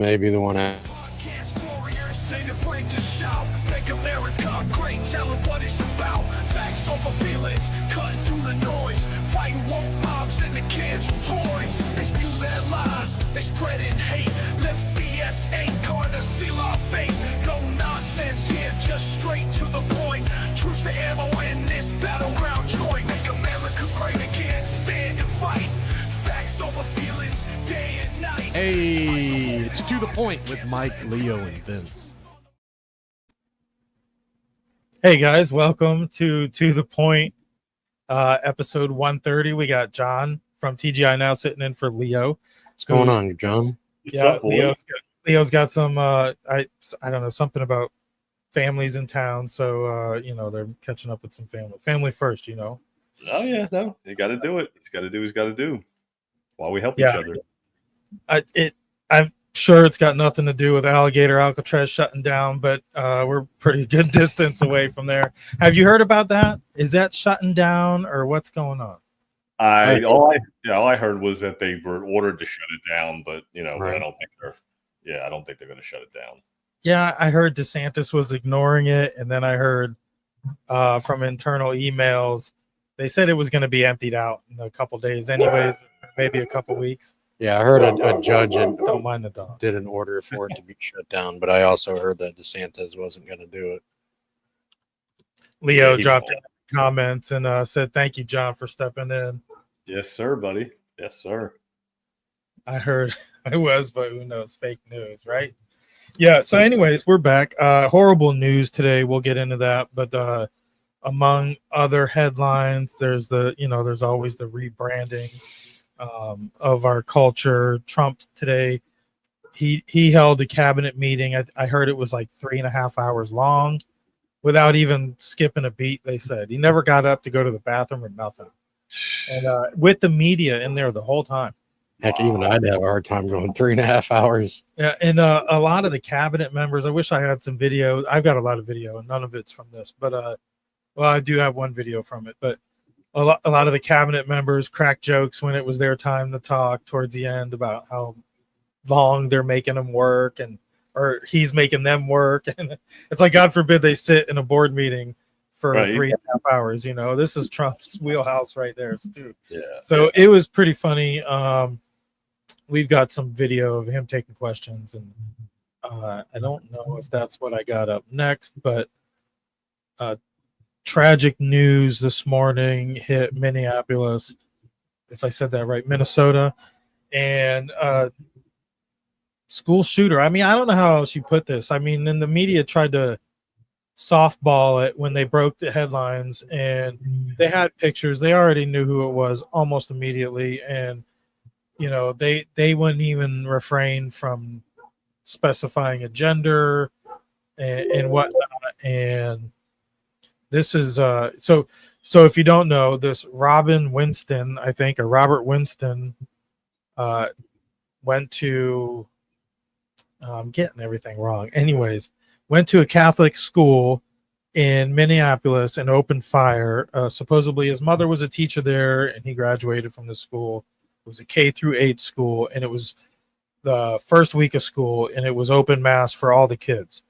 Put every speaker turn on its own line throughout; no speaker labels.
Maybe the one
Podcast warriors say the flame to shout. Make America great, tell them what it's about. Facts over feelings, cutting through the noise. Fighting woke mobs and the kids with toys. They spew their lies, they spreading hate. Lips BS ain't gonna seal our fate. No nonsense here, just straight to the point. Truce to ammo in this battleground joint. Make America great again, stand and fight. Facts over feelings, day and night.
Hey, it's To The Point with Mike, Leo, and Vince.
Hey guys, welcome to The Point, episode 130. We got John from TGI now sitting in for Leo.
What's going on, John?
Yeah, Leo's got some I don't know, something about families in town, so they're catching up with some family first.
Oh yeah, no, you got to do it. He's got to do while we help each other.
I'm sure it's got nothing to do with Alligator Alcatraz shutting down, but we're pretty good distance away from there. Have you heard about that? Is that shutting down or what's going on?
All I heard was that they were ordered to shut it down, but
Right.
I don't think they're going to shut it down.
Yeah, I heard DeSantis was ignoring it, and then I heard from internal emails they said it was going to be emptied out in a couple days, anyways, maybe a couple weeks.
Yeah, I heard a judge
Don't mind the dog.
did an order for it to be shut down, but I also heard that DeSantis wasn't going to do it.
Leo
he
dropped
won't.
in comments and said, "Thank you, John, for stepping in."
Yes, sir, buddy. Yes, sir.
I heard I was, but who knows? Fake news, right? Yeah. So, anyways, we're back. Horrible news today. We'll get into that, but among other headlines, there's always the rebranding of our culture. Trump today, he held a cabinet meeting. I heard it was like 3.5 hours long, without even skipping a beat. They said he never got up to go to the bathroom or nothing, and with the media in there the whole time.
Heck, even I'd have a hard time going 3.5 hours.
Yeah, and a lot of the cabinet members, I wish I had some video. I've got a lot of video, and none of it's from this, but I do have one video from it. But a lot of the cabinet members cracked jokes when it was their time to talk towards the end about how long they're making them work, or he's making them work, and it's like, God forbid they sit in a board meeting for 3.5 hours. This is Trump's wheelhouse right there, dude.
Yeah.
So it was pretty funny. We've got some video of him taking questions, and I don't know if that's what I got up next, but tragic news this morning hit Minneapolis, if I said that right, Minnesota, and school shooter. I mean, I don't know how else you put this. I mean, then the media tried to softball it when they broke the headlines, and they had pictures. They already knew who it was almost immediately, and they wouldn't even refrain from specifying a gender and whatnot. And this is so if you don't know, this Robert Winston went to I'm getting everything wrong. Anyways, went to a Catholic school in Minneapolis and opened fire. Supposedly his mother was a teacher there, and he graduated from the school. It was a K-8 school, and it was the first week of school, and it was open mass for all the kids.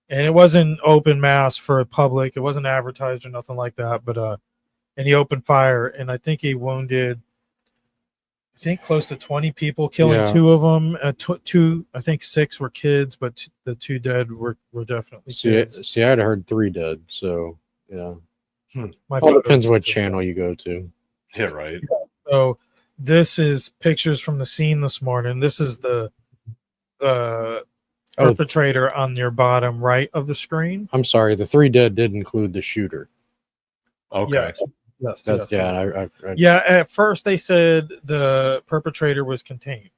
And it wasn't open mass for public. It wasn't advertised or nothing like that. But and he opened fire, and I think he wounded, close to 20 people, killing 2 of them. I think 6 were kids, but the 2 dead were definitely kids.
See, I'd heard 3 dead. So yeah,
My
all depends
photos-
what channel you go to.
Yeah, right.
So this is pictures from the scene this morning. This is the perpetrator on your bottom right of the screen.
I'm sorry, the 3 dead did include the shooter.
Okay.
Yes.
Yeah,
At first they said the perpetrator was contained,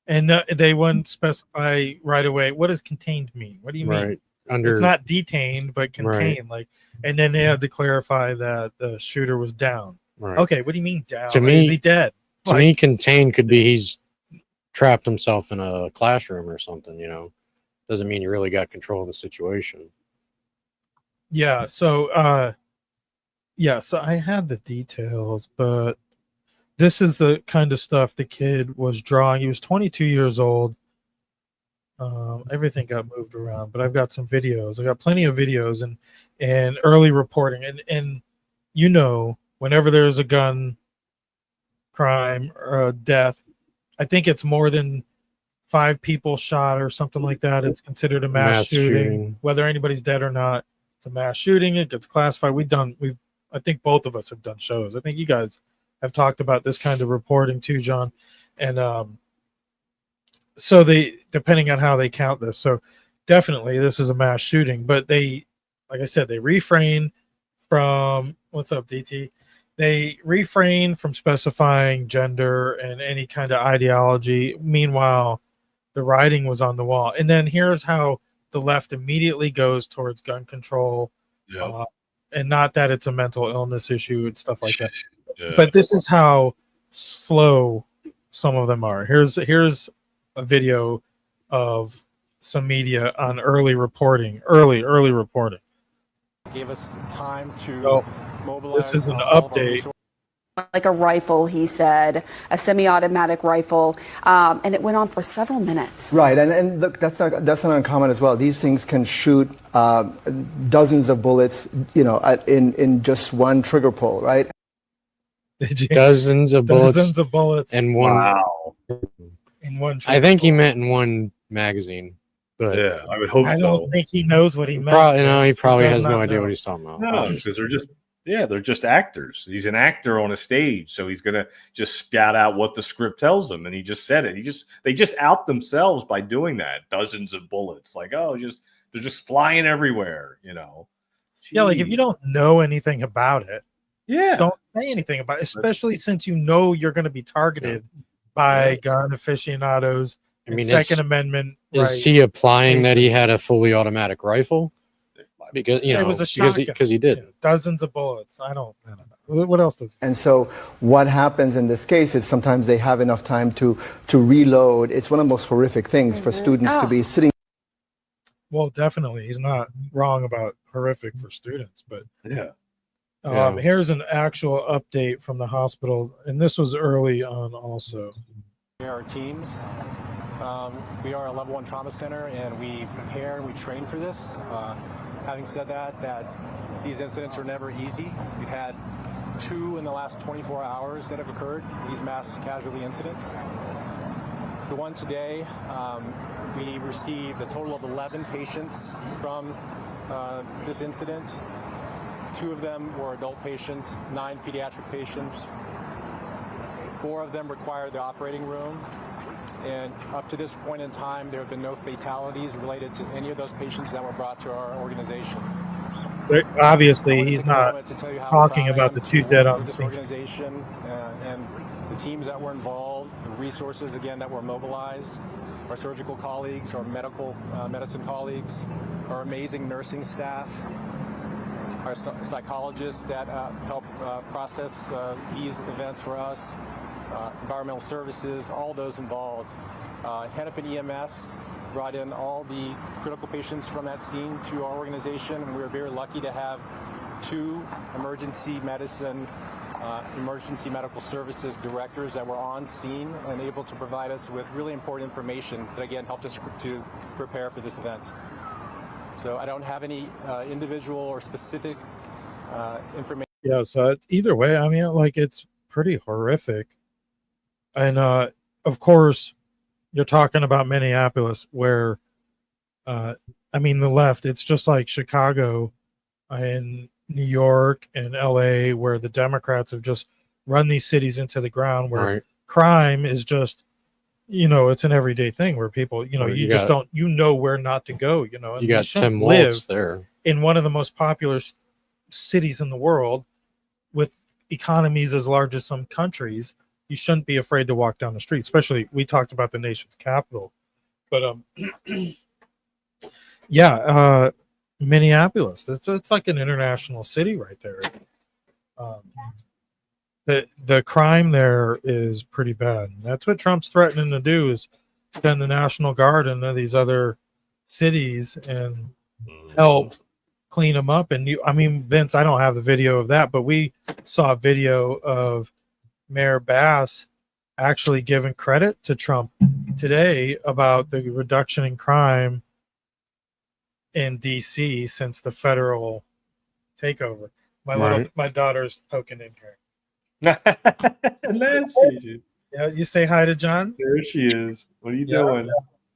and they wouldn't specify right away. What does contained mean? What do you mean?
right.
It's not detained, but contained.
Right.
And then they had to clarify that the shooter was down.
Right.
Okay, what do you mean down?
To me-
Is he dead?
To me, contained could be he's trapped himself in a classroom or something. Doesn't mean you really got control of the situation.
Yeah. So I had the details, but this is the kind of stuff the kid was drawing. He was 22 years old. Everything got moved around, but I've got some videos. I got plenty of videos and early reporting. And you know, whenever there's a gun crime or a death, I think it's more than 5 people shot or something like that. It's considered a mass shooting, whether anybody's dead or not. It's a mass shooting. It gets classified. I think both of us have done shows. I think you guys have talked about this kind of reporting too, John. And so depending on how they count this, so definitely this is a mass shooting, but they, like I said, they refrain from, what's up, DT? They refrain from specifying gender and any kind of ideology. Meanwhile, the writing was on the wall. And then here's how the left immediately goes towards gun control.
Yeah.
And not that it's a mental illness issue and stuff like that.
Yeah.
But this is how slow some of them are. Here's a video of some media on early reporting.
Gave us time to mobilize.
This is an update.
Like a rifle, he said, a semi-automatic rifle, and it went on for several minutes.
Right, and look, that's not uncommon as well. These things can shoot dozens of bullets, in just one trigger pull, right?
Dozens of bullets
and
one.
Wow.
In one.
I think he meant in one magazine. But
yeah, I would hope.
I don't think he knows what he meant.
He probably has no idea what he's talking about.
No, because they're just actors. He's an actor on a stage, so he's gonna just spat out what the script tells him, and he just said it. They just out themselves by doing that. Dozens of bullets, like they're just flying everywhere, Jeez.
Yeah, like if you don't know anything about it,
yeah,
don't say anything about it, especially since you know you're going to be targeted by gun aficionados. I mean, Second Amendment.
Is he applying that he had a fully automatic rifle? Because
it was a shotgun.
Because he did.
Yeah, dozens of bullets. I don't know. What else does?
And so, what happens in this case is sometimes they have enough time to reload. It's one of the most horrific things for students to be sitting.
Well, definitely, he's not wrong about horrific for students, but
yeah.
Here's an actual update from the hospital, and this was early on also.
Our teams. We are a level 1 trauma center, and we prepare and we train for this. Having said that these incidents are never easy. We've had 2 in the last 24 hours that have occurred, these mass casualty incidents. The one today, we received a total of 11 patients from this incident. 2 of them were adult patients, 9 pediatric patients. 4 of them required the operating room. And up to this point in time, there have been no fatalities related to any of those patients that were brought to our organization.
But obviously, he's not talking about the 2 dead on the scene.
Organization and the teams that were involved, the resources again that were mobilized, our surgical colleagues, our medicine colleagues, our amazing nursing staff, our psychologists that help process these events for us. Environmental services, all those involved. Hennepin EMS brought in all the critical patients from that scene to our organization, and we were very lucky to have 2 emergency medicine, emergency medical services directors that were on scene and able to provide us with really important information that again helped us to prepare for this event. So I don't have any individual or specific information.
Yeah, so either way, I mean, like, it's pretty horrific. And of course, you're talking about Minneapolis, where the left, it's just like Chicago and New York and LA, where the Democrats have just run these cities into the ground, where crime is just, it's an everyday thing where people, you just don't, where not to go, and
you got Tim Walz there
in one of the most popular cities in the world with economies as large as some countries. You shouldn't be afraid to walk down the street, especially we talked about the nation's capital. But Minneapolis, it's like an international city right there. The crime there is pretty bad. That's what Trump's threatening to do, is send the National Guard into these other cities and help clean them up. And Vince, I don't have the video of that, but we saw a video of Mayor Bass actually given credit to Trump today about the reduction in crime in DC since the federal takeover. My daughter's poking in here. Yeah, you say hi to John.
There she is. What are you doing?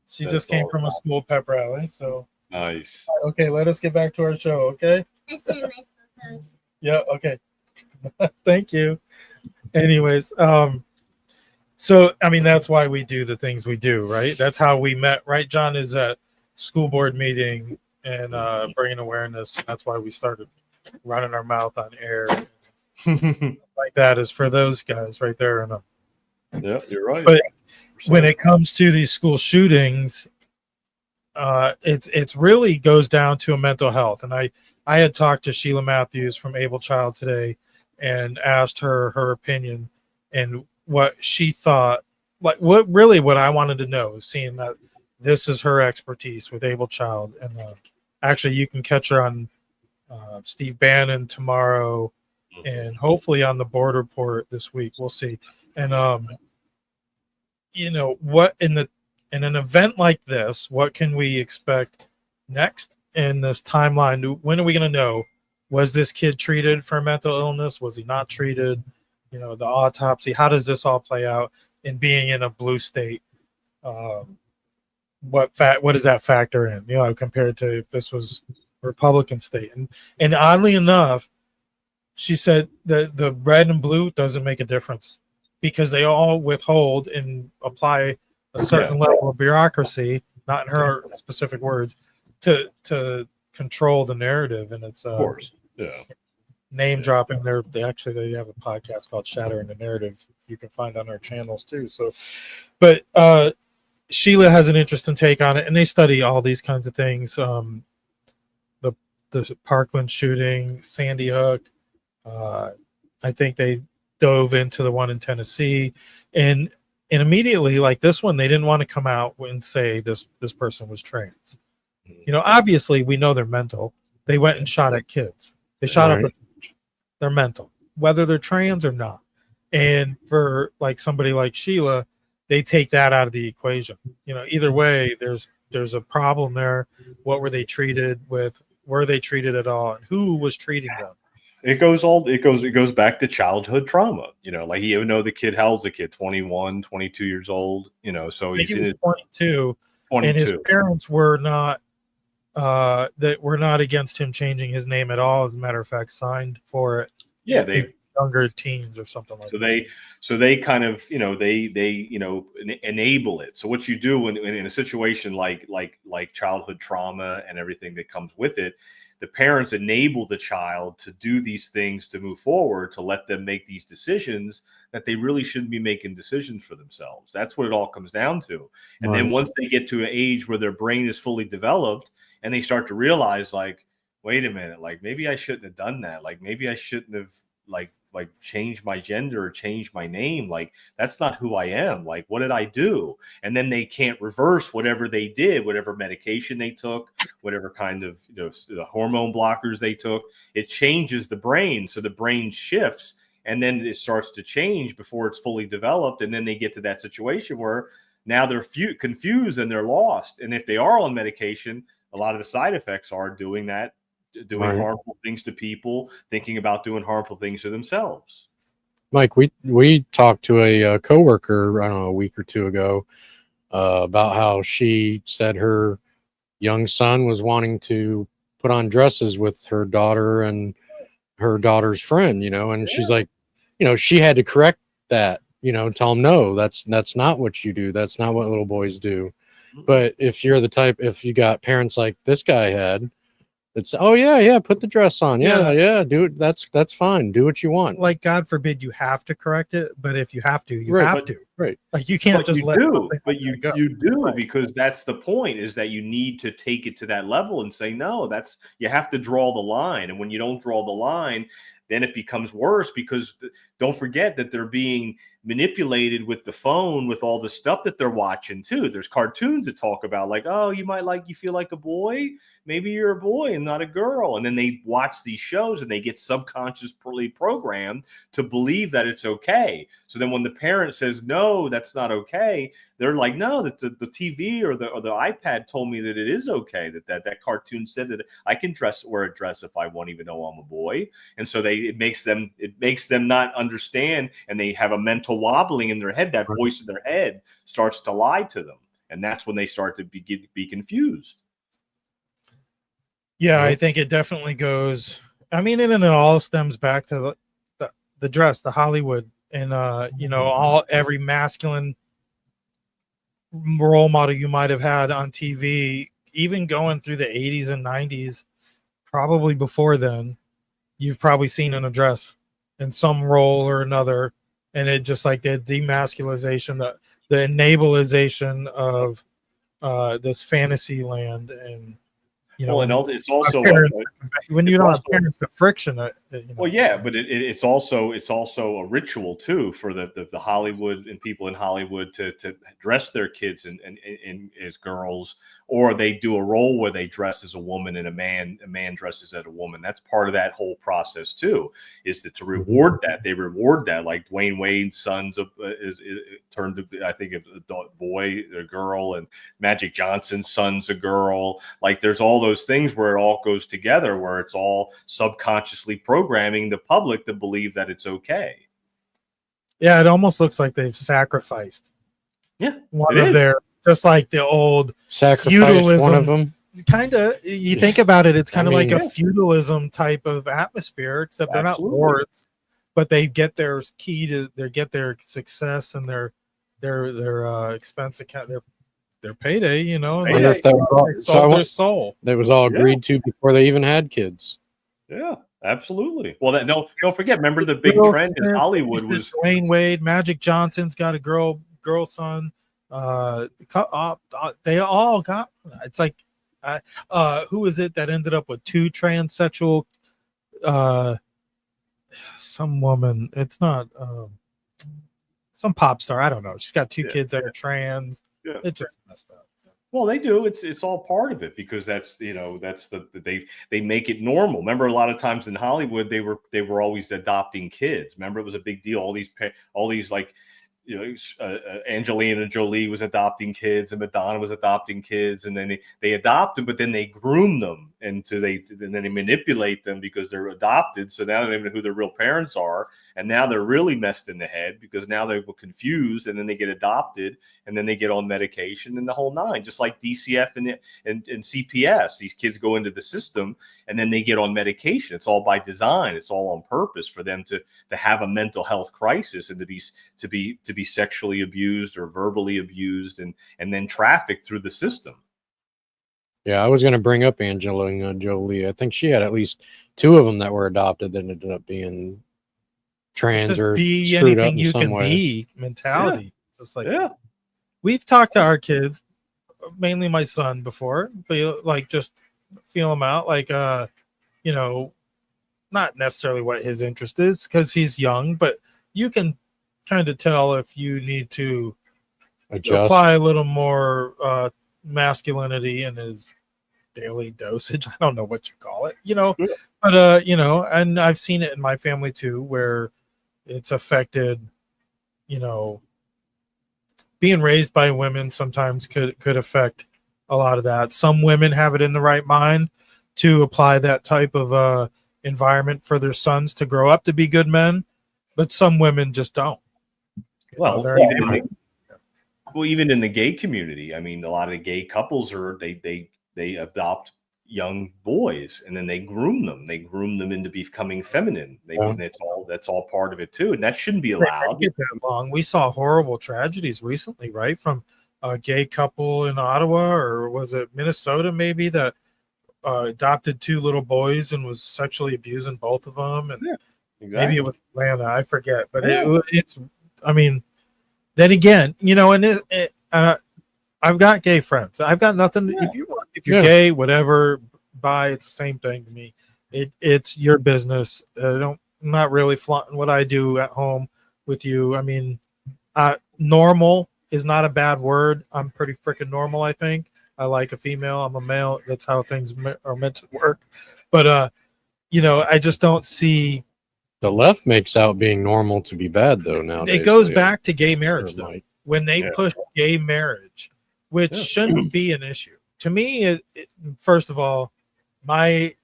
She just came from a school pep rally. So
nice.
Okay, let us get back to our show. Okay.
I sent nice photos.
Yeah. Okay. Thank you. Anyways, so I mean that's why we do the things we do, right? That's how we met, right? John is at school board meeting and bringing awareness. That's why we started running our mouth on air like that is for those guys right there. And
yeah, you're right.
But when it comes to these school shootings, it's really goes down to a mental health. And I had talked to Sheila Matthews from Able Child today and asked her opinion and what she thought. Like what I wanted to know is seeing that this is her expertise with Able Child. And actually, you can catch her on Steve Bannon tomorrow, and hopefully on the Board Report this week. We'll see. And what in an event like this, what can we expect next in this timeline? When are we going to know? Was this kid treated for mental illness? Was he not treated? The autopsy. How does this all play out? In being in a blue state, what does that factor in? Compared to if this was a Republican state, and oddly enough, she said that the red and blue doesn't make a difference because they all withhold and apply a certain level of bureaucracy, not in her specific words, to control the narrative. And it's
of course,
name dropping. They have a podcast called Shattering the Narrative you can find on our channels too. So, but Sheila has an interesting take on it, and they study all these kinds of things. The Parkland shooting, Sandy Hook. I think they dove into the one in Tennessee, and immediately, like this one, they didn't want to come out and say this person was trans. Obviously we know they're mental. They went and shot at kids. They shot up. They're mental, whether they're trans or not. And for like somebody like Sheila, they take that out of the equation. Either way, there's a problem there. What were they treated with? Were they treated at all? And who was treating them?
It goes back to childhood trauma. Like even though the kid, how old's the kid? 21, 22 years old. So he's in his
22, and his parents were not against him changing his name at all. As a matter of fact, signed for it.
Yeah, they
younger teens or something like that.
So they kind of they enable it. So what you do in a situation like childhood trauma and everything that comes with it, the parents enable the child to do these things to move forward, to let them make these decisions that they really shouldn't be making decisions for themselves. That's what it all comes down to. And then once they get to an age where their brain is fully developed and they start to realize, like, wait a minute, like maybe I shouldn't have done that. Like maybe I shouldn't have like changed my gender or changed my name. Like that's not who I am. Like what did I do? And then they can't reverse whatever they did, whatever medication they took, whatever kind of the hormone blockers they took. It changes the brain, so the brain shifts, and then it starts to change before it's fully developed. And then they get to that situation where now they're confused and they're lost. And if they are on medication, a lot of the side effects are doing that. Doing harmful things to people, thinking about doing harmful things to themselves.
Mike, we talked to a coworker, I don't know, a week or two ago about how she said her young son was wanting to put on dresses with her daughter and her daughter's friend, and she's like, she had to correct that, tell him, no, that's not what you do. That's not what little boys do. But if you're the type, if you got parents like this guy had, it's put the dress on, do it, that's fine, do what you want.
Like God forbid you have to correct it, but if you have to, you have to.
Right.
Like you can't just let
you do because that's the point, is that you need to take it to that level and say no. You have to draw the line, and when you don't draw the line, then it becomes worse, because don't forget that they're being manipulated with the phone with all the stuff that they're watching too. There's cartoons that talk about like, oh, you feel like a boy, maybe you're a boy and not a girl, and then they watch these shows and they get subconsciously programmed to believe that it's okay. So then when the parent says no, that's not okay, they're like, no, that the TV or the iPad told me that it is okay, that cartoon said that I can wear a dress if I want, even though I'm a boy. And so it makes them not understand, and they have a mental wobbling in their head. That voice in their head starts to lie to them, and that's when they start to be confused.
Yeah, I think it definitely goes. I mean, and it all stems back to the dress, the Hollywood, and every masculine role model you might have had on TV, even going through the 80s and 90s, probably before then, you've probably seen in a dress in some role or another. And it just like the demasculization, the enableization of this fantasy land. And
it's also
when you don't have parents, the friction.
Well, yeah, but it's also a ritual too for the Hollywood and people in Hollywood to dress their kids in as girls, or they do a role where they dress as a woman and a man dresses as a woman. That's part of that whole process too, is to reward that. They reward that, like Dwayne Wade's sons is turned to, I think, a boy, a girl, and Magic Johnson's son's a girl. Like there's all those things where it all goes together, where it's all subconsciously programming the public to believe that it's okay.
Yeah, it almost looks like they've sacrificed.
Yeah,
one of their, just like the old
feudalism. One of them.
Kind of, you think about it, it's kind of like a feudalism type of atmosphere, except they're not lords, but they get their get their success and their expense account, their payday, you know.
I wonder if that was
their soul.
That was all agreed to before they even had kids.
Yeah, absolutely. Well, don't forget. Remember the big trend in Hollywood was
Dwayne Wade, Magic Johnson's got a girl son. They all got. It's like, who is it that ended up with two transsexual? Some woman. It's not some pop star. I don't know. She's got two kids that are trans.
Yeah.
It's just messed up.
Well, they do. It's all part of it, because that's they make it normal. Remember, a lot of times in Hollywood, they were always adopting kids. Remember, it was a big deal. All these like, Angelina Jolie was adopting kids, and Madonna was adopting kids, and then they adopt them, but then they groom them, and then they manipulate them because they're adopted. So now they don't even know who their real parents are, and now they're really messed in the head, because now they're confused, and then they get adopted, and then they get on medication, and the whole nine. Just like DCF and CPS, these kids go into the system, and then they get on medication. It's all by design. It's all on purpose for them to have a mental health crisis, and to be sexually abused or verbally abused, and then trafficked through the system.
Yeah, I was going to bring up Angelina Jolie. I think she had at least two of them that were adopted that ended up being trans or
be
screwed up
anything
in
you
some
can
way.
be mentality.
Yeah.
It's just like, we've talked to our kids, mainly my son, before, but like just feel him out, like not necessarily what his interest is, because he's young, but you can kind of tell if you need to apply a little more masculinity in his daily dosage. I don't know what you call it, but and I've seen it in my family too, where it's affected, being raised by women sometimes could affect a lot of that. Some women have it in the right mind to apply that type of environment for their sons to grow up to be good men, but some women just don't.
Well, even in the gay community, I mean, a lot of the gay couples they adopt young boys, and then they groom them. They groom them into becoming feminine. That's all part of it too, and that shouldn't be allowed.
Get that long. We saw horrible tragedies recently, right, from a gay couple in Ottawa, or was it Minnesota, maybe, that adopted two little boys and was sexually abusing both of them, and maybe it was Atlanta, I forget, but it's. I mean, then again, and I've got gay friends. I've got nothing. If you're gay, whatever, it's the same thing to me. It's your business. I'm not really flaunting what I do at home with you. I mean, Normal is not a bad word. I'm pretty freaking normal, I think. I like a female. I'm a male. That's how things are meant to work. But, I just don't see.
The left makes out being normal to be bad, though, nowadays.
It goes
so,
back to gay marriage, though.
Mike.
When they push gay marriage, which shouldn't be an issue. To me, first of all, I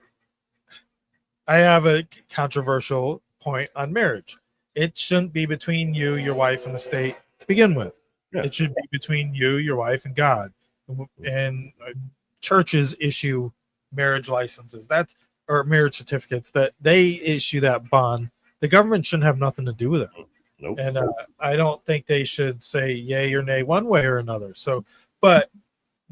have a controversial point on marriage. It shouldn't be between you, your wife, and the state to begin with. Yeah. It should be between you, your wife, and God. And churches issue marriage licenses. Or marriage certificates. That they issue that bond. The government shouldn't have nothing to do with it.
Nope.
And I don't think they should say yay or nay one way or another. So, but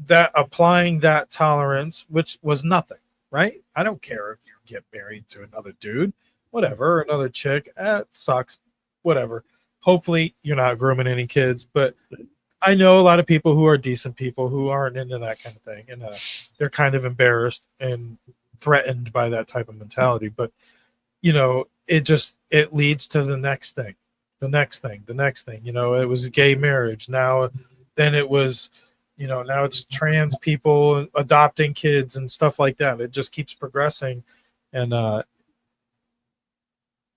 that applying that tolerance, which was nothing, right? I don't care if you get married to another dude, whatever, another chick, it sucks, whatever. Hopefully you're not grooming any kids, but I know a lot of people who are decent people who aren't into that kind of thing, and they're kind of embarrassed and threatened by that type of mentality. But it leads to the next thing. It was gay marriage. Then it was, now it's trans people adopting kids and stuff like that. It just keeps progressing. And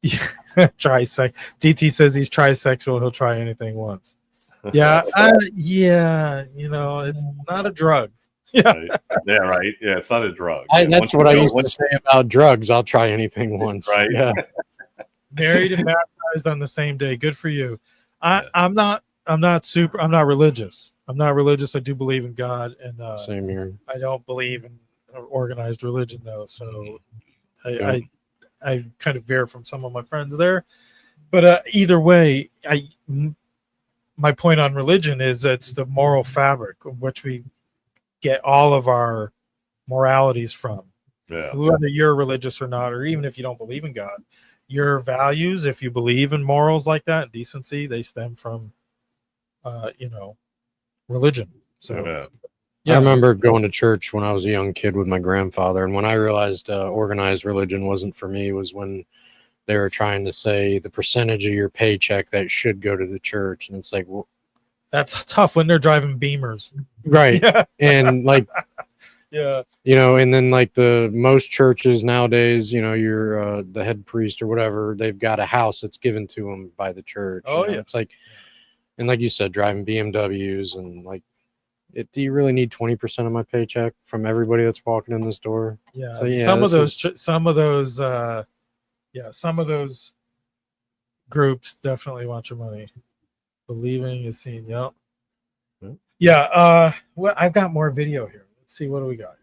trisex. DT says he's trisexual. He'll try anything once. Yeah. It's not a drug. Yeah.
Right. Yeah, right. Yeah, it's not a drug.
That's what I used to say about drugs. I'll try anything once.
Right.
Yeah.
Married and baptized on the same day. Good for you. I'm not religious. I'm not religious. I do believe in God, and
same here.
I don't believe in organized religion, though. So I kind of veer from some of my friends there. But either way, my point on religion is it's the moral fabric of which we get all of our moralities from.
Yeah.
Whether you're religious or not, or even if you don't believe in God, your values, if you believe in morals like that and decency, they stem from religion. So
I remember going to church when I was a young kid with my grandfather, and when I realized organized religion wasn't for me was when they were trying to say the percentage of your paycheck that should go to the church, and it's like, well,
that's tough when they're driving Beamers,
right? Yeah. And like,
yeah,
and then like the most churches nowadays, you're the head priest or whatever, they've got a house that's given to them by the church. It's like, and like you said, driving BMWs and like, do you really need 20% of my paycheck from everybody that's walking in this door?
Yeah,
so,
some of those groups definitely want your money. Believing is seen. Yep. Yeah. Well, I've got more video here. Let's see, what do we got?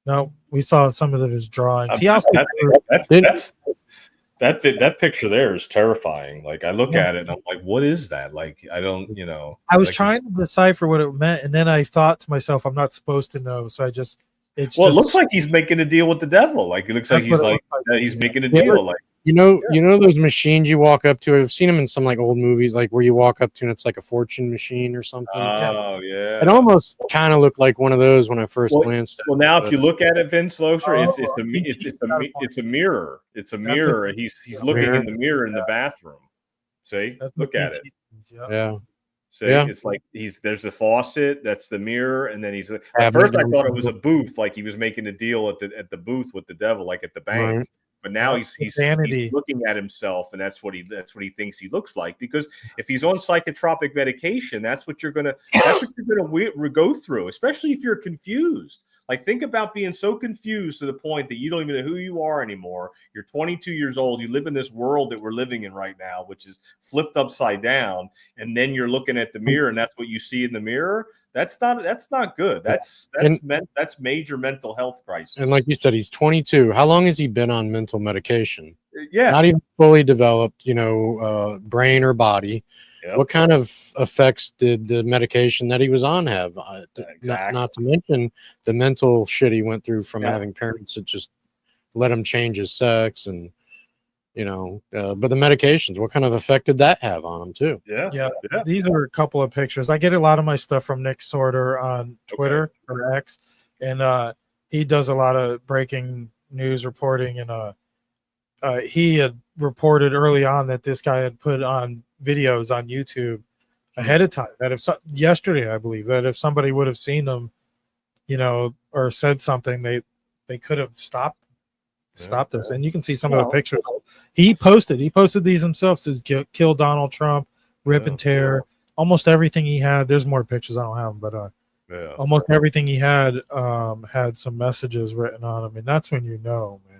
No, we saw some of his drawings. He also
that picture there is terrifying. Like I look at it and I'm like, what is that? Like I don't,
I was trying to decipher what it meant, and then I thought to myself, I'm not supposed to know, so it
looks like he's making a deal with the devil. Like it looks like he's making a deal. Like
those machines you walk up to. I've seen them in some like old movies, like where you walk up to and it's like a fortune machine or something.
Oh yeah.
It almost kind of looked like one of those when I first glanced at it.
Well, now if you look at it, Vince Loescher, it's a mirror. It's a mirror. He's looking in the mirror in the bathroom. See, look at it.
Yeah.
So it's like there's the faucet, that's the mirror, and then at first I thought it was a booth, like he was making a deal at the booth with the devil, like at the bank. Right. But now he's looking at himself, and that's what he thinks he looks like. Because if he's on psychotropic medication, that's what you're gonna go through, especially if you're confused. Like think about being so confused to the point that you don't even know who you are anymore. You're 22 years old. You live in this world that we're living in right now, which is flipped upside down. And then you're looking at the mirror, and that's what you see in the mirror. That's not good. That's major mental health crisis.
And like you said, he's 22. How long has he been on mental medication?
Yeah,
not even fully developed, brain or body. Yep. What kind of effects did the medication that he was on have?
Exactly.
Not to mention the mental shit he went through from having parents that just let him change his sex, and but the medications, what kind of effect did that have on him too?
Yeah. These are a couple of pictures. I get a lot of my stuff from Nick Sorter on Twitter or X, and he does a lot of breaking news reporting, and he had reported early on that this guy had put on videos on YouTube ahead of time. That if yesterday, I believe that if somebody would have seen them, you know, or said something, they could have stopped this. And you can see some of the pictures he posted. He posted these himself. Says kill Donald Trump, rip and tear. Almost everything he had. There's more pictures. I don't have them, but almost everything he had had some messages written on them, and that's when you know, man.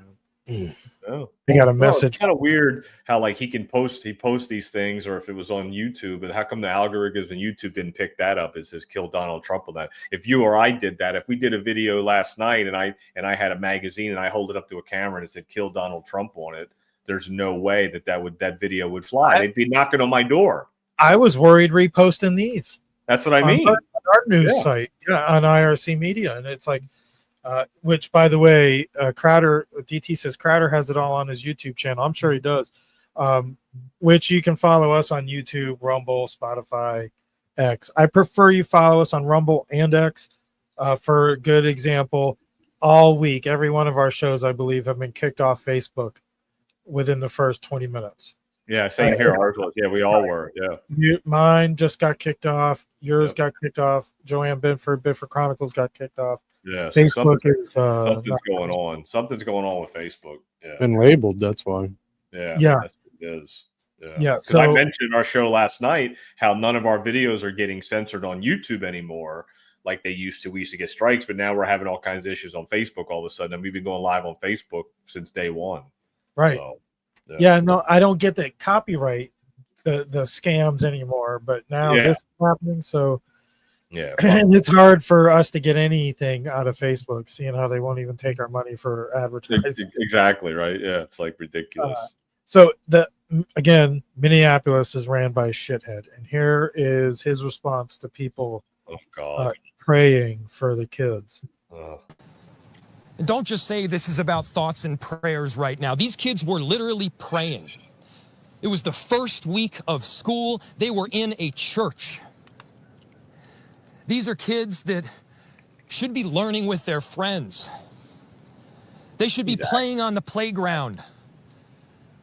They got a message.
It's kind of weird how like he posts these things, or if it was on YouTube, but how come the algorithms in YouTube didn't pick that up? It says kill Donald Trump on that. If you or I did that, if we did a video last night and I had a magazine and I hold it up to a camera and it said kill Donald Trump on it, there's no way that video would fly. They'd be knocking on my door. I
was worried reposting these.
That's what I mean.
On our news site, on IRC Media, and it's like. Which, by the way, Crowder, DT says Crowder has it all on his YouTube channel. I'm sure he does. Which you can follow us on YouTube, Rumble, Spotify, X. I prefer you follow us on Rumble and X. For a good example, all week, every one of our shows, I believe, have been kicked off Facebook within the first 20 minutes.
Yeah, same here. Ours was. Yeah, we all were. Yeah.
Mine just got kicked off. Yours got kicked off. Joanne Binford Chronicles got kicked off.
Yeah,
so Facebook
something's going on. Something's going on with Facebook. Yeah,
been labeled. That's why.
Yeah, it is.
Yeah.
So I mentioned in our show last night how none of our videos are getting censored on YouTube anymore, like they used to. We used to get strikes, but now we're having all kinds of issues on Facebook all of a sudden. And we've been going live on Facebook since day one.
Right.
So,
no, I don't get the copyright, the scams anymore. But now this is happening, so.
Yeah,
and it's hard for us to get anything out of Facebook, seeing how they won't even take our money for advertising.
Exactly right. Yeah, it's like ridiculous.
So again, Minneapolis is ran by a shithead, and here is his response to people praying for the kids.
And don't just say this is about thoughts and prayers right now. These kids were literally praying. It was the first week of school. They were in a church. These are kids that should be learning with their friends. They should be playing on the playground.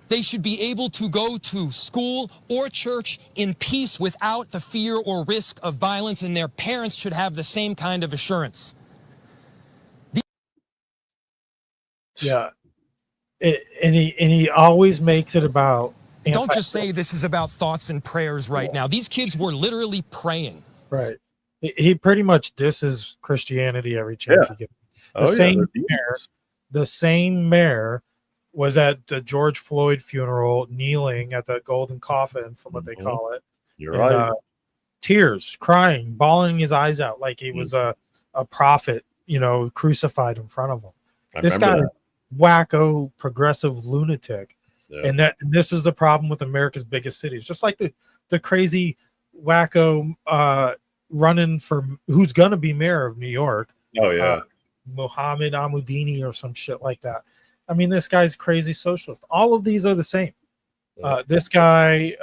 They should be able to go to school or church in peace without the fear or risk of violence, and their parents should have the same kind of assurance.
And he always makes it about.
Don't just say this is about thoughts and prayers right now. These kids were literally praying.
Right. He pretty much disses Christianity every chance he gets. The same mayor was at the George Floyd funeral, kneeling at the golden coffin, from what they call it.
You're right.
Tears, crying, bawling his eyes out like he was a prophet, crucified in front of him. This guy is wacko, progressive lunatic. Yeah. And this is the problem with America's biggest cities. Just like the crazy wacko running for who's going to be mayor of New York.
Oh, yeah.
Mohammed Ahmadini or some shit like that. I mean, this guy's crazy socialist. All of these are the same. This guy,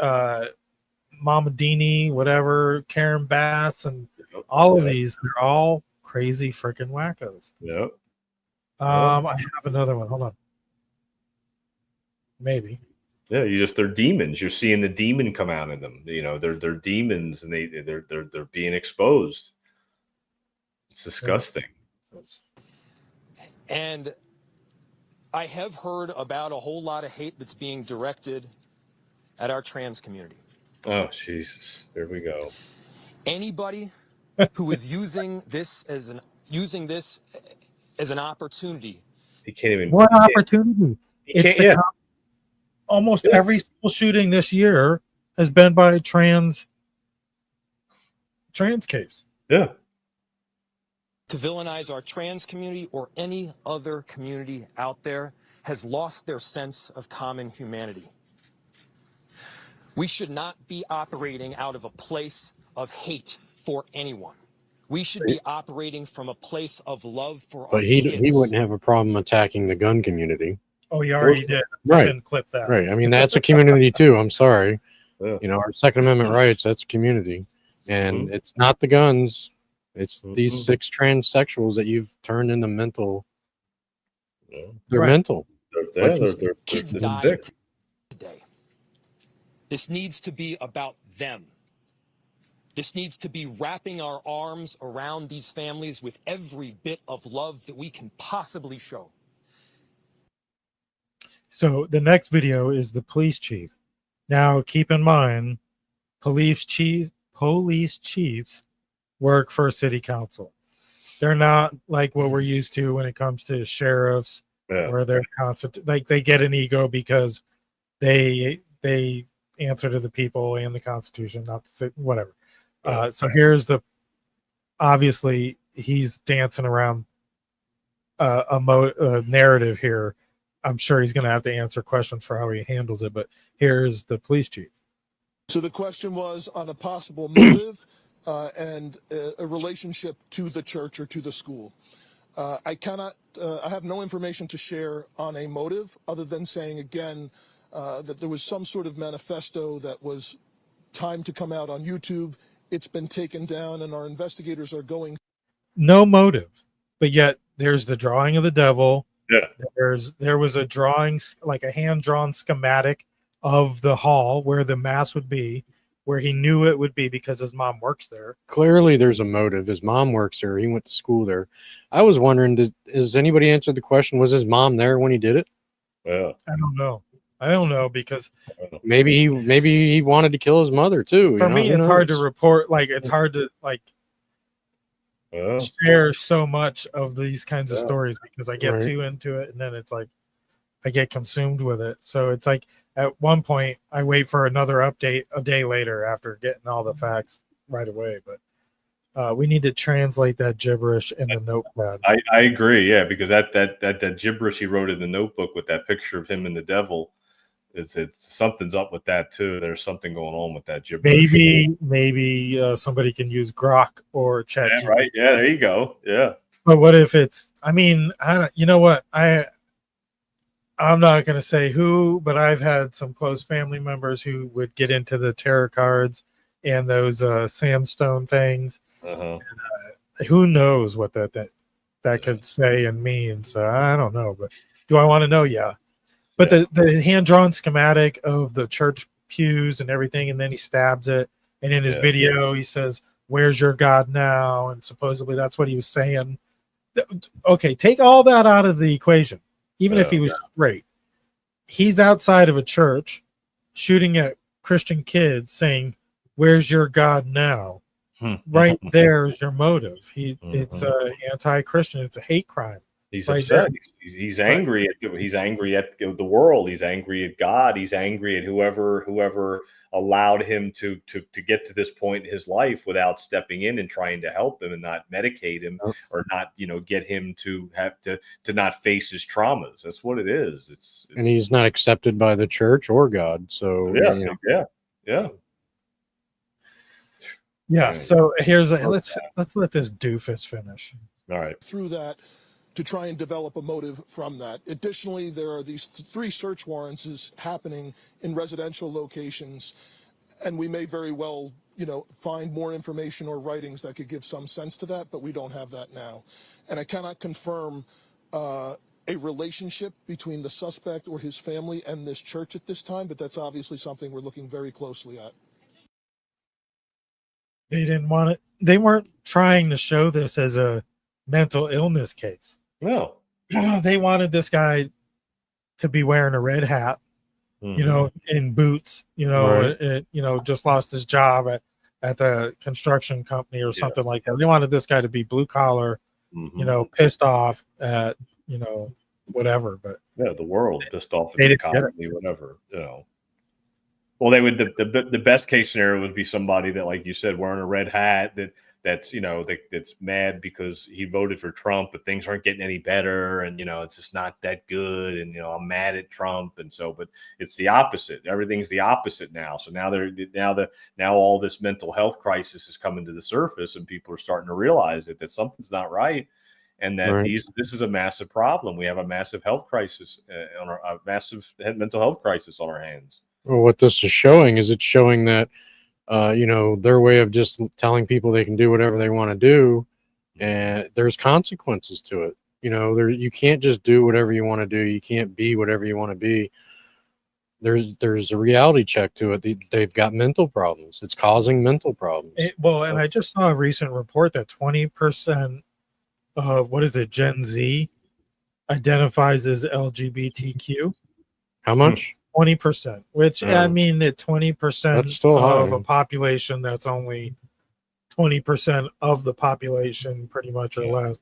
Mahmoudini, whatever, Karen Bass, and all of these, they're all crazy freaking wackos.
Yep.
I have another one. Hold on. Maybe.
Yeah, they're demons. You're seeing the demon come out of them. They're demons, and they're being exposed. It's disgusting.
And I have heard about a whole lot of hate that's being directed at our trans community.
Oh, Jesus. Here we go.
Anybody who is using this as an opportunity.
He can't even.
What opportunity? It's almost every school shooting this year has been by a trans case.
Yeah.
To villainize our trans community or any other community out there has lost their sense of common humanity. We should not be operating out of a place of hate for anyone. We should be operating from a place of love for our kids.
But he wouldn't have a problem attacking the gun community.
Oh, he already did.
Right.
Didn't clip that.
Right. I mean, that's a community too. I'm sorry. Our Second Amendment rights, that's a community. And it's not the guns. It's these 6 transsexuals that you've turned into mental. They're mental.
Kids died today. This needs to be about them. This needs to be wrapping our arms around these families with every bit of love that we can possibly show.
So the next video is the police chief. Now, keep in mind, police chiefs work for city council. They're not like what we're used to when it comes to sheriffs, where they're constant, like they get an ego because they answer to the people and the Constitution, not the city, whatever. So here's obviously he's dancing around a narrative here. I'm sure he's going to have to answer questions for how he handles it, but here's the police chief.
So the question was on a possible motive and a relationship to the church or to the school. I have no information to share on a motive other than saying again that there was some sort of manifesto that was timed to come out on YouTube. It's been taken down and our investigators are going.
No motive, but yet there's the drawing of the devil.
Yeah.
There was a drawing, like a hand-drawn schematic of the hall where the mass would be, where he knew it would be because his mom works there.
Clearly there's a motive. His mom works there. He went to school there. I was wondering, has anybody answered the question? Was his mom there when he did it?
Yeah.
I don't know because
maybe he wanted to kill his mother too.
For me, it's hard to report. Like it's hard to share so much of these kinds of stories because I get too into it and then it's like I get consumed with it. So it's like at one point I wait for another update a day later after getting all the facts right away. But we need to translate that gibberish in the notepad.
I agree, yeah, because that gibberish he wrote in the notebook with that picture of him and the devil, it's something's up with that too. There's something going on with that gibberish.
Maybe somebody can use Grok or Chat.
Yeah, right. Yeah, there you go. Yeah.
But what if it's? I mean, I don't. You know what? I'm not going to say who, but I've had some close family members who would get into the tarot cards and those sandstone things. And, who knows what that could say and mean? So I don't know. But do I want to know? Yeah. But the hand-drawn schematic of the church pews and everything, and then he stabs it. And in his video, he says, "Where's your God now?" And supposedly that's what he was saying. Okay, take all that out of the equation. Even if he was straight, he's outside of a church shooting at Christian kids saying, "Where's your God now?" Right there's your motive. It's anti-Christian. It's a hate crime.
He's upset. He's angry at the world. He's angry at God. He's angry at whoever allowed him to get to this point in his life without stepping in and trying to help him and not medicate him or not, get him to have to not face his traumas. That's what it is. It's
and he's not accepted by the church or God. So
yeah. So here's let's let this doofus finish.
All right.
Through that to try and develop a motive from that. Additionally, there are these 3 search warrants happening in residential locations, and we may very well, find more information or writings that could give some sense to that, but we don't have that now. And I cannot confirm a relationship between the suspect or his family and this church at this time, but that's obviously something we're looking very closely at.
They didn't want it. They weren't trying to show this as a mental illness case.
No,
they wanted this guy to be wearing a red hat, in boots, just lost his job at the construction company or something like that. They wanted this guy to be blue collar, pissed off at, whatever. But
the world pissed off at the economy, whatever, Well, they would. The best case scenario would be somebody that, like you said, wearing a red hat that's mad because he voted for Trump, but things aren't getting any better, and it's just not that good, and I'm mad at Trump, and so. But it's the opposite. Everything's the opposite now. So now all this mental health crisis is coming to the surface, and people are starting to realize that something's not right, and that this is a massive problem. We have a massive health crisis a massive mental health crisis on our hands.
Well, what this is showing is it's showing that, their way of just telling people they can do whatever they want to do, and there's consequences to it. You can't just do whatever you want to do. You can't be whatever you want to be. there's a reality check to it. They've got mental problems. It's causing mental problems.
And I just saw a recent report that 20% of Gen Z identifies as LGBTQ.
How much?
20%, which I mean, at 20%
That's still
of
high.
a population, that's only 20% of the population, pretty much, or less.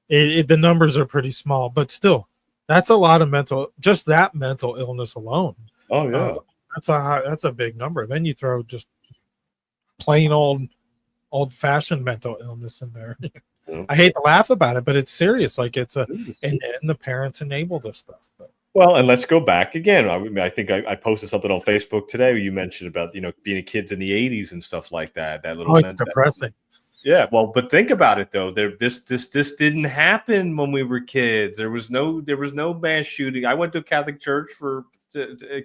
The numbers are pretty small, but still, that's a lot of just that mental illness alone.
Oh yeah,
that's a big number. Then you throw just plain old-fashioned mental illness in there. I hate to laugh about it, but it's serious. Like and the parents enable this stuff. But.
Well, and let's go back again. I think I posted something on Facebook today where you mentioned about being kids in the '80s and stuff like that. That little
it's depressing.
Yeah, well, but think about it though. This didn't happen when we were kids. There was no mass shooting. I went to a Catholic church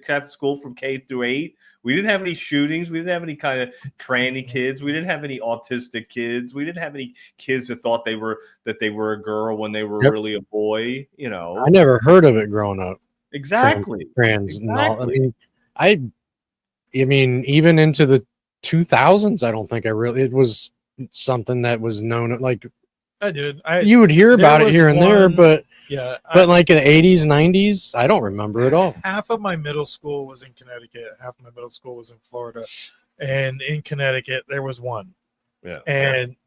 Catholic school from K through 8. We didn't have any shootings. We didn't have any kind of tranny kids. We didn't have any autistic kids. We didn't have any kids that thought they were a girl when they were really a boy.
I never heard of it growing up.
Exactly.
Trans. No, I mean, even into the 2000s, I don't think it was something that was known. Like
I did.
You would hear about it here and there, but
yeah.
But like in the 80s, 90s, I don't remember at all.
Half of my middle school was in Connecticut. Half of my middle school was in Florida. And in Connecticut, there was one.
Yeah.
And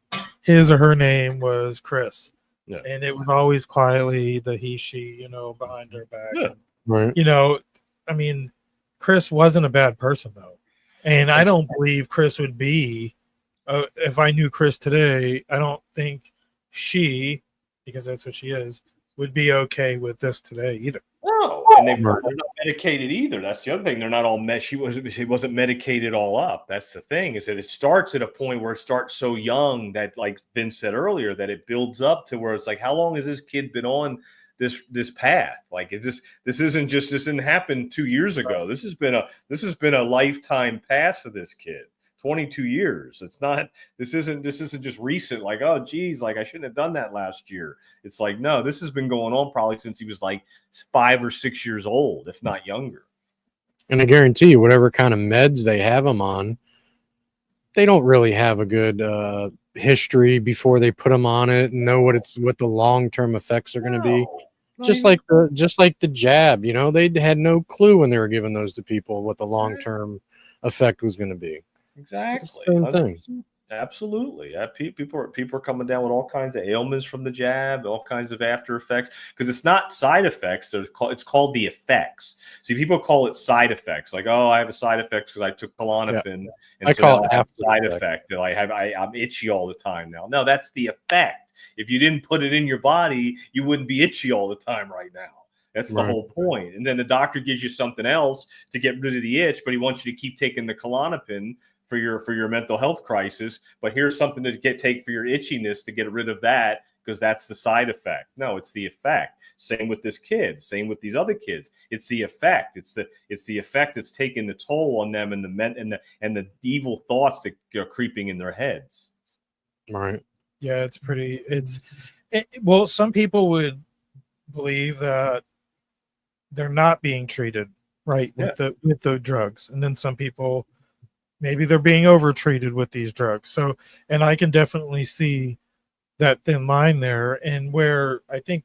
his or her name was Chris.
Yeah.
And it was always quietly the he, she, behind her back.
Yeah.
Right.
I mean, Chris wasn't a bad person, though. And I don't believe Chris would be, if I knew Chris today, I don't think she, because that's what she is, would be okay with this today either.
No, and they're not medicated either. That's the other thing. They're not all she wasn't medicated all up. That's the thing, is that it starts at a point where it starts so young that, like Vince said earlier, that it builds up to where it's like, how long has this kid been on this path? Like, this didn't happen 2 years ago. This has been a lifetime path for this kid. 22 years. This isn't just recent, like, oh geez, like I shouldn't have done that last year. It's like, no, this has been going on probably since he was like 5 or 6 years old, if not younger.
And I guarantee you, whatever kind of meds they have them on, they don't really have a good history before they put them on it and know what the long-term effects are going to be. Just like the jab, they had no clue when they were giving those to people what the long-term effect was going to be.
Exactly.
Same thing.
Absolutely. People are coming down with all kinds of ailments from the jab, all kinds of after effects, because it's not side effects. It's called the effects. See, people call it side effects. Like, oh, I have a side effect because I took Klonopin.
Yeah.
And
I
so
call it
I have
after
side
effect.
effect. I'm itchy all the time now. No, that's the effect. If you didn't put it in your body, you wouldn't be itchy all the time right now. That's the whole point. And then the doctor gives you something else to get rid of the itch, but he wants you to keep taking the Klonopin for your mental health crisis. But here's something to take for your itchiness to get rid of that, because that's the side effect. No, it's the effect. Same with this kid. Same with these other kids. It's the effect. It's the effect that's taking the toll on them, and the evil thoughts that are creeping in their heads.
Right.
Yeah, well, some people would believe that they're not being treated right with the drugs, and then some people, maybe they're being overtreated with these drugs. So, and I can definitely see that thin line there, and where I think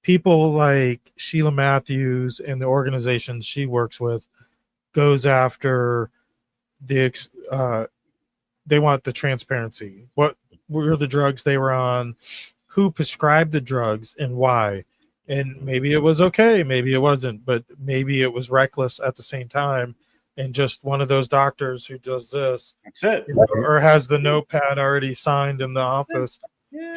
people like Sheila Matthews and the organizations she works with goes after they want the transparency. What were the drugs they were on? Who prescribed the drugs and why? And maybe it was okay, maybe it wasn't, but maybe it was reckless at the same time. And just one of those doctors who does this,
that's it,
or has the notepad already signed in the office,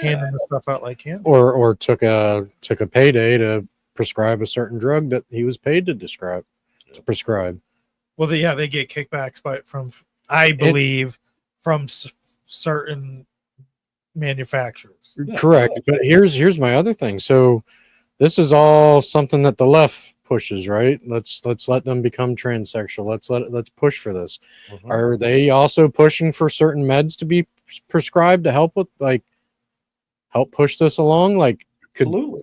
handing the stuff out like him,
or took a payday to prescribe a certain drug that he was paid to prescribe.
Well, they get kickbacks from I believe from certain manufacturers.
Correct. But here's my other thing. So this is all something that the left pushes, right? Let's let them become transsexual. Let's push for this. Mm-hmm. Are they also pushing for certain meds to be prescribed to help push this along? Like,
absolutely.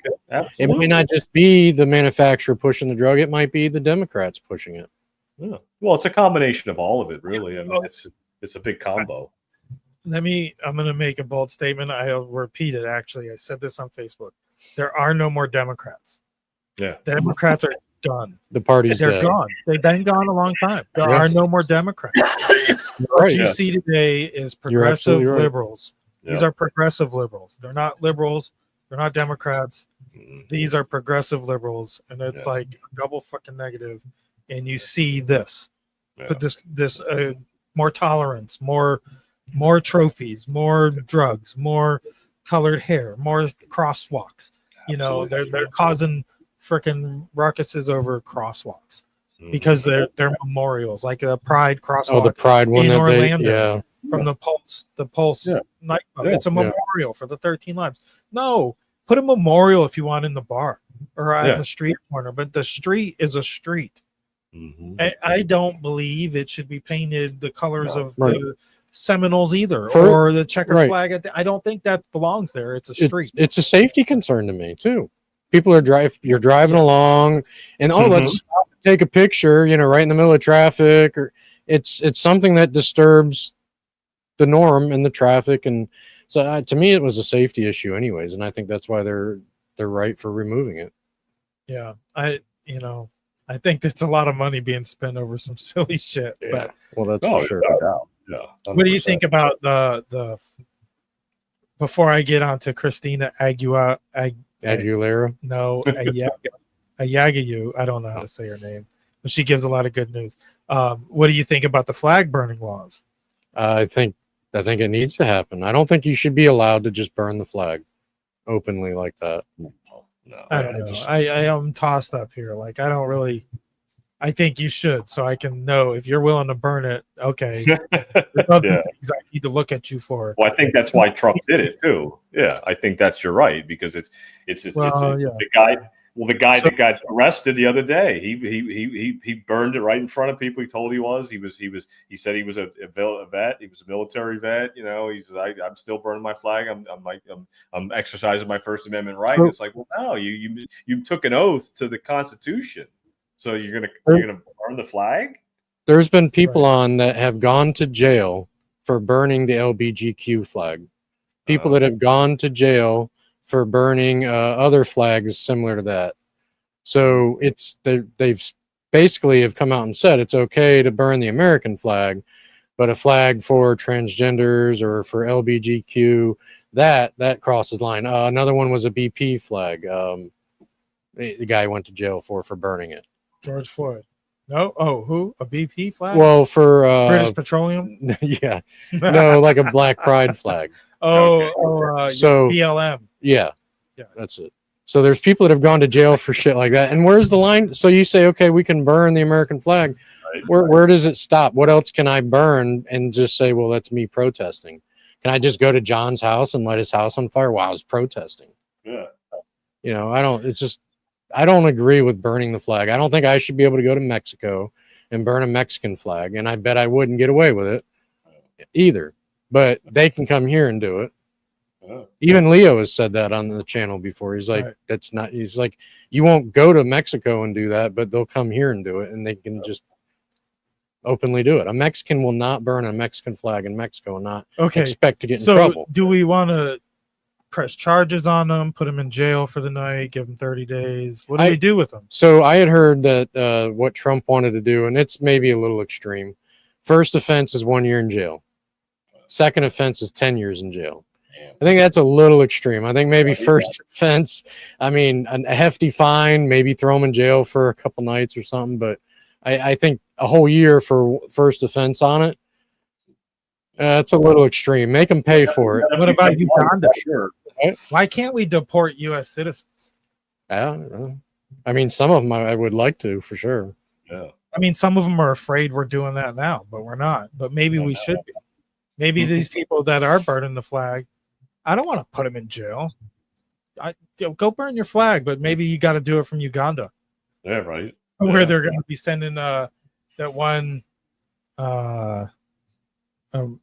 It might not just be the manufacturer pushing the drug; it might be the Democrats pushing it.
Yeah. Well, it's a combination of all of it, really. I mean, it's a big combo.
I'm going to make a bold statement. I'll repeat it. Actually, I said this on Facebook. There are no more Democrats.
Yeah.
Democrats are done.
The party's
They're
dead.
gone. They've been gone a long time. There are no more Democrats. What you see today is progressive liberals. These are progressive liberals. They're not liberals. They're not Democrats. These are progressive liberals, and it's like double fucking negative. And you see this, but this more tolerance, more trophies, more drugs, more colored hair, more crosswalks. You know, they're causing freaking ruckuses over crosswalks because they're memorials, like a Pride crosswalk.
Oh, the Pride one
in
that
Orlando from the Pulse nightclub. It's a memorial for the 13 lives. No, put a memorial if you want in the bar or on the street corner, but the street is a street. I don't believe it should be painted the colors of the Seminoles either, or the checkered flag. I don't think that belongs there. It's a street.
It's a safety concern to me too. People are you're driving along, and let's stop and take a picture. You know, right in the middle of traffic, or it's something that disturbs the norm and the traffic, and so to me, it was a safety issue, anyways. And I think that's why they're right for removing it.
Yeah, I think there's a lot of money being spent over some silly shit.
Yeah.
But
well, that's for sure.
Yeah. 100%.
What do you think about the? Before I get on to Christina Aguilera? No, Ayagayu. I don't know how to say her name, but she gives a lot of good news. What do you think about the flag burning laws?
I think it needs to happen. I don't think you should be allowed to just burn the flag openly like that.
No,
I don't know. I am tossed up here. Like, I don't really. I think you should, so I can know if you're willing to burn it. Okay, there's other things I need to look at you for.
Well, I think that's why Trump did it too. Yeah, I think you're right, because it's the guy. Well, the guy that got arrested the other day, he burned it right in front of people. He told he said he was a vet. He was a military vet. You know, he said, I'm still burning my flag. I'm exercising my First Amendment right. And it's like, well, no, you took an oath to the Constitution, so you're gonna burn the flag.
There's been people on that have gone to jail for burning the LBGQ flag. People that have gone to jail for burning other flags similar to that. So they've basically have come out and said it's okay to burn the American flag, but a flag for transgenders or for LBGQ, that crosses the line. Another one was a BP flag. The guy went to jail for burning it.
George Floyd. No. Oh, who? A BP flag?
Well, for
British Petroleum.
Yeah. No, like a Black Pride flag.
So BLM.
Yeah, that's it. So there's people that have gone to jail for shit like that. And where's the line? So you say, okay, we can burn the American flag. Where does it stop? What else can I burn and just say, well, that's me protesting? Can I just go to John's house and light his house on fire while I was protesting?
Yeah.
You know, I don't agree with burning the flag. I don't think I should be able to go to Mexico and burn a Mexican flag. And I bet I wouldn't get away with it either. But they can come here and do it. Even Leo has said that on the channel before. He's like, he's like, you won't go to Mexico and do that, but they'll come here and do it, and they can just openly do it. A Mexican will not burn a Mexican flag in Mexico and not expect to get in trouble.
Do we want to press charges on them, put them in jail for the night, give them 30 days? What do we do with them?
So I had heard that what Trump wanted to do, and it's maybe a little extreme. First offense is 1 year in jail. Second offense is 10 years in jail. I think that's a little extreme. I think maybe first offense, I mean, a hefty fine, maybe throw them in jail for a couple nights or something. But I think a whole year for first offense on it, it's a little extreme. Make them pay for it.
What about Uganda? Sure. Why can't we deport U.S. citizens?
I mean, some of them I would like to, for sure.
Yeah.
I mean, some of them are afraid we're doing that now, but we're not. But maybe we should be. Maybe these people that are burning the flag, I don't want to put them in jail. Go burn your flag, but maybe you got to do it from Uganda.
Yeah, right.
Where they're going to be sending that one, I don't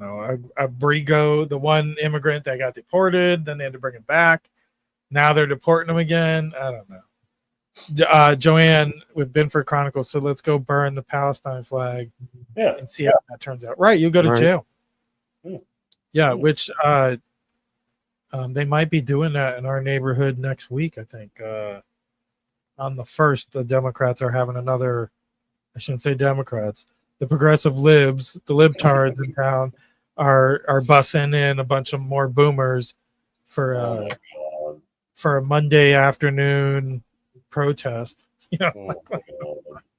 know, a Brigo, the one immigrant that got deported, then they had to bring him back. Now they're deporting them again. I don't know. Joanne with Binford Chronicles said, let's go burn the Palestine flag and see how that turns out. Right. You go to jail. Yeah. Which they might be doing that in our neighborhood next week. I think on the 1st, the Democrats are having another, I shouldn't say Democrats, the progressive libs, the libtards in town are bussing in a bunch of more boomers for a Monday afternoon protest.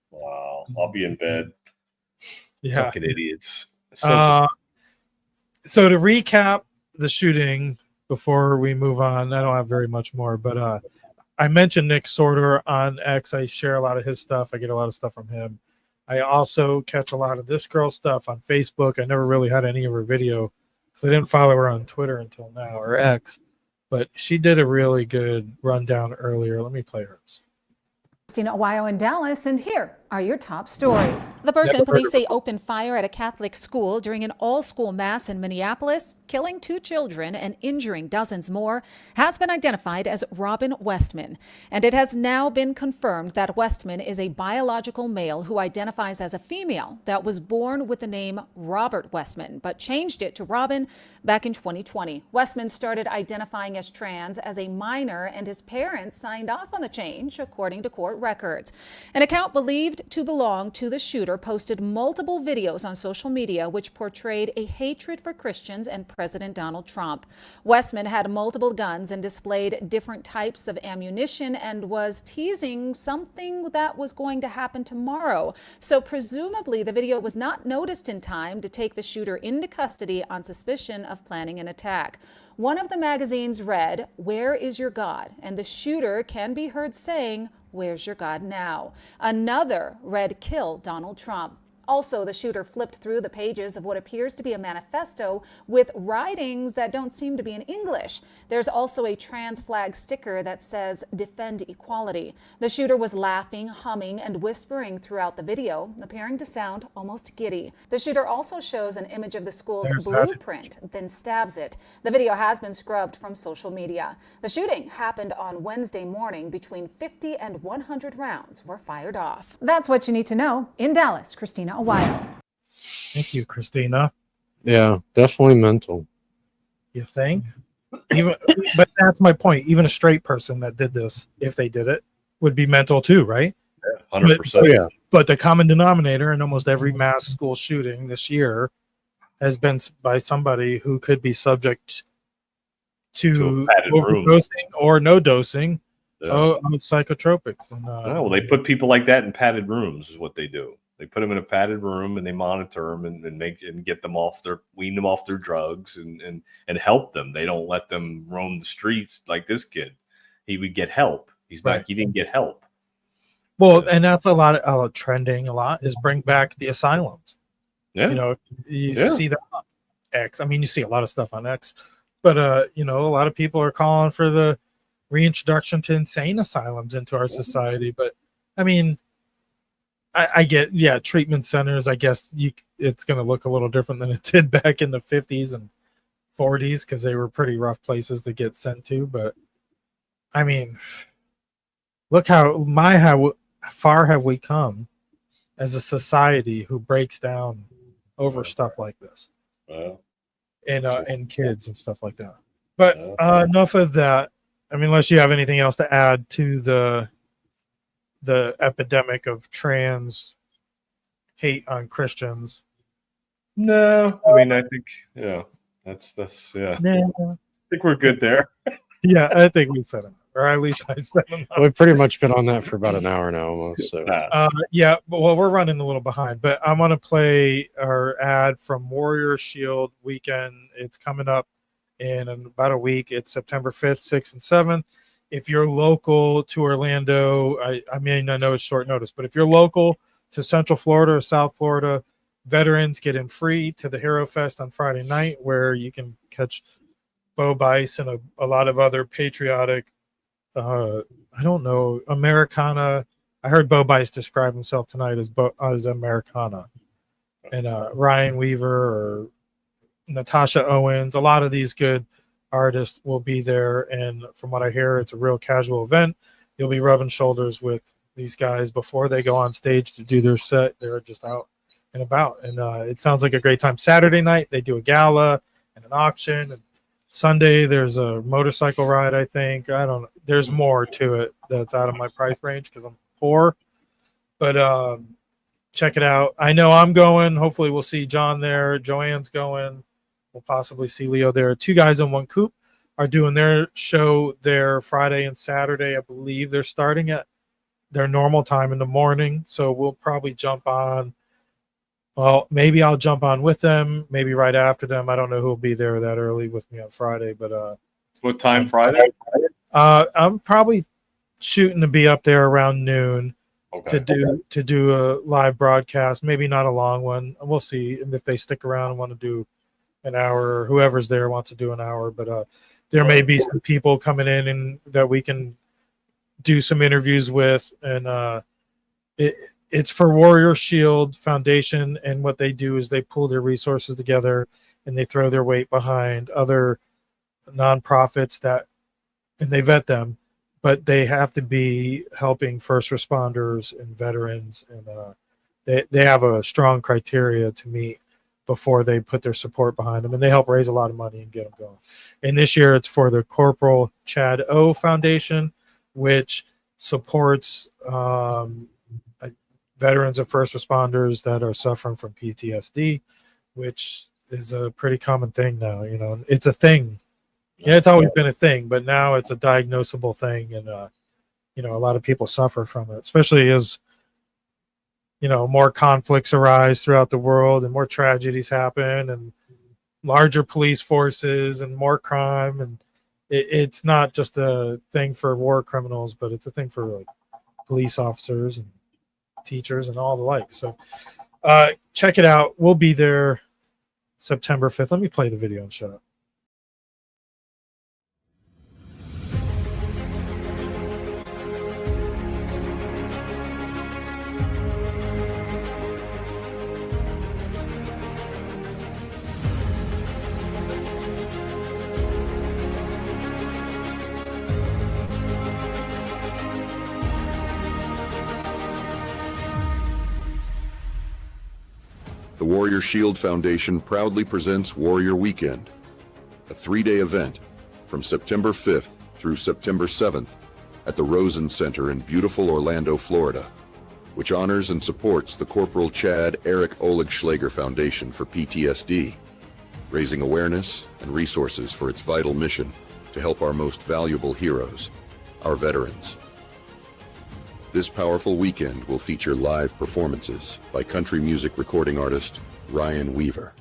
Wow. I'll be in bed.
Yeah.
Fucking idiots.
So to recap the shooting before we move on, I don't have very much more, but I mentioned Nick Sorter on X. I share a lot of his stuff. I get a lot of stuff from him. I also catch a lot of this girl's stuff on Facebook. I never really had any of her video because I didn't follow her on Twitter until now, or X. But she did a really good rundown earlier. Let me play hers.
Christina Ohio in Dallas, and here are your top stories. The person police say opened fire at a Catholic school during an all-school mass in Minneapolis, killing 2 children and injuring dozens more, has been identified as Robin Westman. And it has now been confirmed that Westman is a biological male who identifies as a female that was born with the name Robert Westman, but changed it to Robin back in 2020. Westman started identifying as trans as a minor, and his parents signed off on the change, according to court records. An account believed to belong to the shooter posted multiple videos on social media which portrayed a hatred for Christians and President Donald Trump. Westman had multiple guns and displayed different types of ammunition and was teasing something that was going to happen tomorrow. So presumably the video was not noticed in time to take the shooter into custody on suspicion of planning an attack. One of the magazines read, "Where is your God?" And the shooter can be heard saying, "Where's your God now?" Another read, "Kill Donald Trump." Also, the shooter flipped through the pages of what appears to be a manifesto with writings that don't seem to be in English. There's also a trans flag sticker that says "Defend Equality." The shooter was laughing, humming, and whispering throughout the video, appearing to sound almost giddy. The shooter also shows an image of the school's blueprint, then stabs it. The video has been scrubbed from social media. The shooting happened on Wednesday morning. Between 50 and 100 rounds were fired off. That's what you need to know. In Dallas, Christina Ohio.
Thank you, Christina.
Yeah, definitely mental.
You think? But that's my point. Even a straight person that did this, if they did it, would be mental too, right?
100%.
But the common denominator in almost every mass school shooting this year has been by somebody who could be subject to overdosing or no dosing of psychotropics. And,
well, they put people like that in padded rooms is what they do. They put them in a padded room and they monitor them and get them off wean them off their drugs and help them. They don't let them roam the streets like this kid. He would get help. He didn't get help.
Well, and that's a lot of trending. A lot is bring back the asylums.
Yeah,
you see that on X. I mean, you see a lot of stuff on X, but a lot of people are calling for the reintroduction to insane asylums into our society. But I mean, I get, treatment centers. I guess it's going to look a little different than it did back in the 50s and 40s because they were pretty rough places to get sent to. But I mean, look how far have we come as a society who breaks down over stuff like this, and kids and stuff like that. But enough of that. I mean, unless you have anything else to add to the epidemic of trans hate on Christians.
No, I mean, I think, that's I think we're good there.
Yeah, I think we said it, or at least I said it.
We've pretty much been on that for about an hour now almost. So.
But we're running a little behind, but I want to play our ad from Warrior Shield Weekend. It's coming up in about a week. It's September 5th, 6th, and 7th. If you're local to Orlando, I mean, I know it's short notice, but if you're local to Central Florida or South Florida, veterans get in free to the Hero Fest on Friday night, where you can catch Bo Bice and a lot of other patriotic, Americana. I heard Bo Bice describe himself tonight as Americana. And Ryan Weaver or Natasha Owens, a lot of these good artists will be there. And from what I hear, it's a real casual event. You'll be rubbing shoulders with these guys before they go on stage to do their set. They're just out and about. And it sounds like a great time. Saturday night, they do a gala and an auction. And Sunday, there's a motorcycle ride, I think. I don't know. There's more to it that's out of my price range because I'm poor. But check it out. I know I'm going. Hopefully we'll see John there. Joanne's going. We'll possibly see Leo there. 2 Guys in 1 Coupe are doing their show there Friday and Saturday. I believe they're starting at their normal time in the morning. So we'll probably jump on. Well, maybe I'll jump on with them, maybe right after them. I don't know who will be there that early with me on Friday, but
what time Friday?
I'm probably shooting to be up there around noon to do a live broadcast, maybe not a long one. We'll see if they stick around and want to do an hour, or whoever's there wants to do an hour, but there may be some people coming in and that we can do some interviews with, and it's for Warrior Shield Foundation, and what they do is they pull their resources together and they throw their weight behind other nonprofits and they vet them, but they have to be helping first responders and veterans, and they have a strong criteria to meet before they put their support behind them, and they help raise a lot of money and get them going. And this year it's for the Corporal Chad O Foundation, which supports veterans and first responders that are suffering from PTSD, which is a pretty common thing now. You know, it's a thing. Yeah, it's always been a thing, but now it's a diagnosable thing, and you know, a lot of people suffer from it, especially as you know, more conflicts arise throughout the world and more tragedies happen and larger police forces and more crime. And it's not just a thing for war criminals, but it's a thing for like police officers and teachers and all the like. So check it out. We'll be there September 5th. Let me play the video and shut up.
The Warrior Shield Foundation proudly presents Warrior Weekend, a 3-day event from September 5th through September 7th at the Rosen Center in beautiful Orlando, Florida, which honors and supports the Corporal Chad Eric Oleg Schlager Foundation for PTSD, raising awareness and resources for its vital mission to help our most valuable heroes, our veterans. This powerful weekend will feature live performances by country music recording artist Ryan Weaver.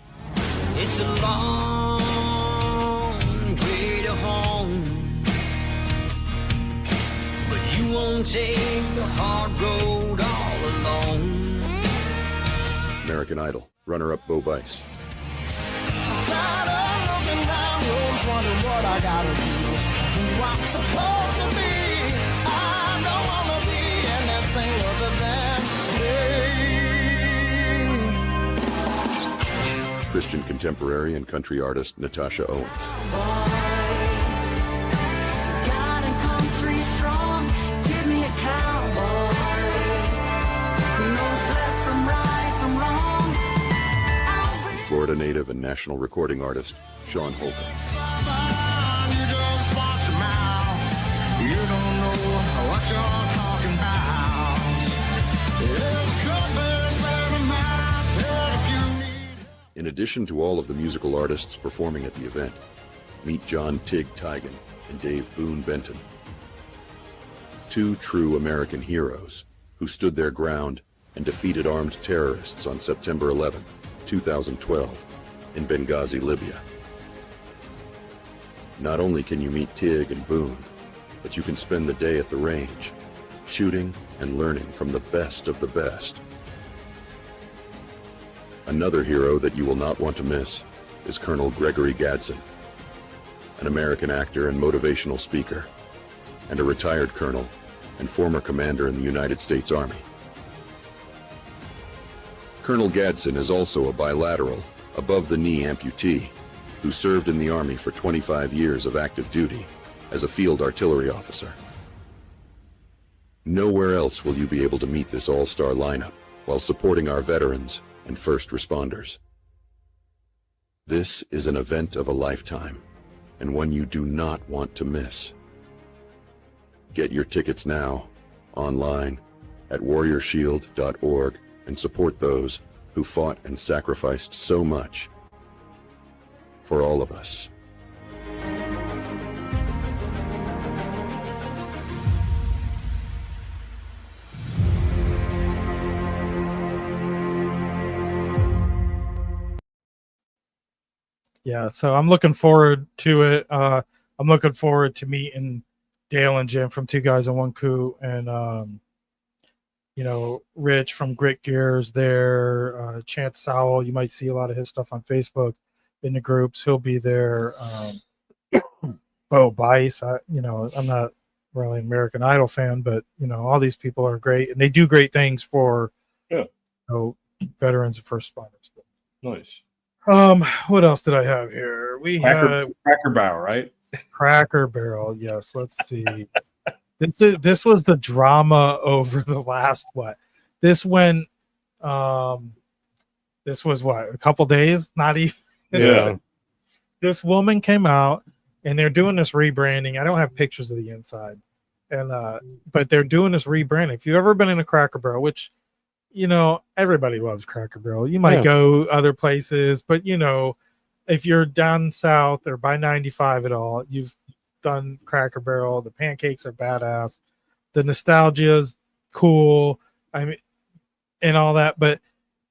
It's a long way to home, but you won't take the hard road all alone.
American Idol runner-up Bo Bice.
Tired of looking down roads, wondering what I gotta do, who I'm supposed to be. I don't wanna be anything other than me.
Christian contemporary and country artist Natasha Owens.
God and country strong, give me a cowboy who knows left from right from wrong.
Florida native and national recording artist Sean Holcomb.
You just watch your mouth. You don't know what you're talking about. There's goodness in the mouth if you need.
In addition to all of the musical artists performing at the event, meet John Tig Tigan and Dave Boone Benton. 2 true American heroes who stood their ground and defeated armed terrorists on September 11th, 2012 in Benghazi, Libya. Not only can you meet Tig and Boone, but you can spend the day at the range, shooting and learning from the best of the best. Another hero that you will not want to miss is Colonel Gregory Gadsden, an American actor and motivational speaker, and a retired colonel and former commander in the United States Army. Colonel Gadsden is also a bilateral, above-the-knee amputee who served in the Army for 25 years of active duty as a field artillery officer. Nowhere else will you be able to meet this all-star lineup while supporting our veterans and first responders. This is an event of a lifetime, and one you do not want to miss. Get your tickets now, online, at warriorshield.org, and support those who fought and sacrificed so much for all of us.
Yeah, so I'm looking forward to it. I'm looking forward to meeting Dale and Jim from Two Guys in One Coup, and Rich from Grit Gears there. Chance Sowell, you might see a lot of his stuff on Facebook in the groups. He'll be there. Bo Bice, I'm not really an American Idol fan, but all these people are great, and they do great things for veterans and first responders.
Nice.
What else did I have here? We had
Cracker Barrel, right?
Cracker Barrel. Yes. Let's see. This was the drama over the last This went. This was a couple days? Not even.
Yeah.
This woman came out, and they're doing this rebranding. I don't have pictures of the inside, and but they're doing this rebranding. If you've ever been in a Cracker Barrel, which everybody loves Cracker Barrel. You might go other places, but if you're down south or by 95 at all, you've done Cracker Barrel. The pancakes are badass. The nostalgia is cool. I mean, and all that. But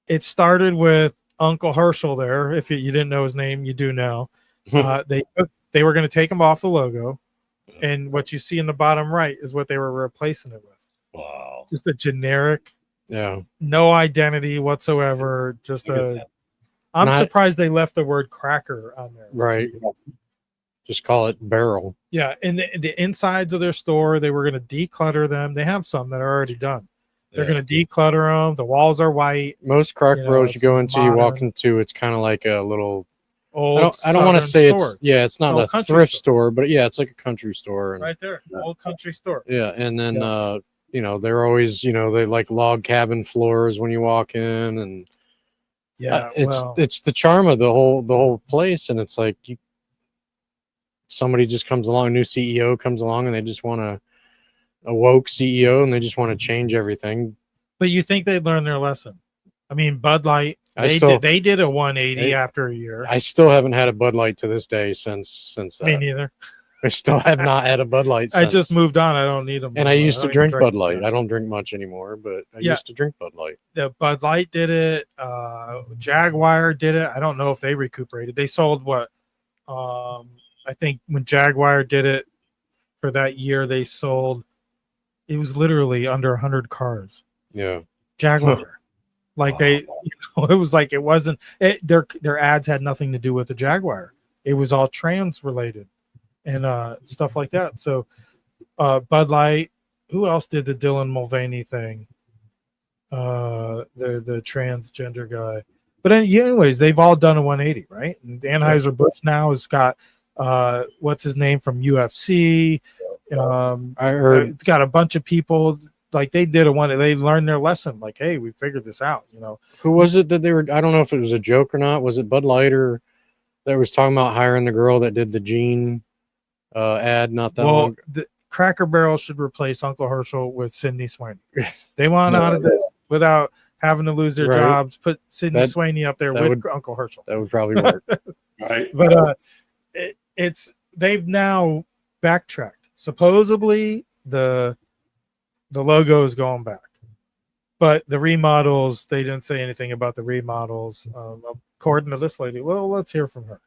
it started with Uncle Herschel there. If you didn't know his name, you do now. They were going to take him off the logo, and what you see in the bottom right is what they were replacing it with.
Wow.
Just a generic.
Yeah.
No identity whatsoever. I'm surprised they left the word cracker on there.
Right. Just call it barrel.
Yeah. And the insides of their store, they were going to declutter them. They have some that are already done. They're going to declutter them. The walls are white.
Most Cracker Barrels you go into, you walk into, it's kind of like a little old. I don't want to say
store.
it's not a thrift store, but yeah, it's like a country store. And,
right there. Old country store.
Yeah. And then, they're always, they like log cabin floors when you walk in, and it's the charm of the whole place. And it's like somebody just comes along, a new CEO comes along, and they just want a woke CEO, and they just want to change everything.
But you think they'd learn their lesson? I mean, Bud Light, they did a 180 after a year.
I still haven't had a Bud Light to this day since that.
Me neither.
I still have not had a Bud Light since.
I just moved on. I don't need them.
And I used to drink Bud Light. I don't drink much anymore, but I used to drink Bud Light.
The Bud Light did it. Jaguar did it. I don't know if they recuperated. They sold I think when Jaguar did it for that year, they sold, it was literally under 100 cars.
Yeah.
Jaguar. It was like, it wasn't, their ads had nothing to do with the Jaguar. It was all trans related and stuff like that. So Bud Light, who else did the Dylan Mulvaney thing? The transgender guy. But anyways, they've all done a 180, right? And Anheuser-Busch now has got what's his name from UFC. I heard it's got a bunch of people, like they did they learned their lesson, like, hey, we figured this out.
Who was it that they were, I don't know if it was a joke or not. Was it Bud Light or that was talking about hiring the girl that did the jean ad not that long ago?
The Cracker Barrel should replace Uncle Herschel with Sydney Sweeney. They want out of this without having to lose their jobs. Put Sydney Sweeney up there with Uncle Herschel.
That would probably work.
Right.
But they've now backtracked. Supposedly the logo is going back, but the remodels, they didn't say anything about the remodels. According to this lady, well, let's hear from her.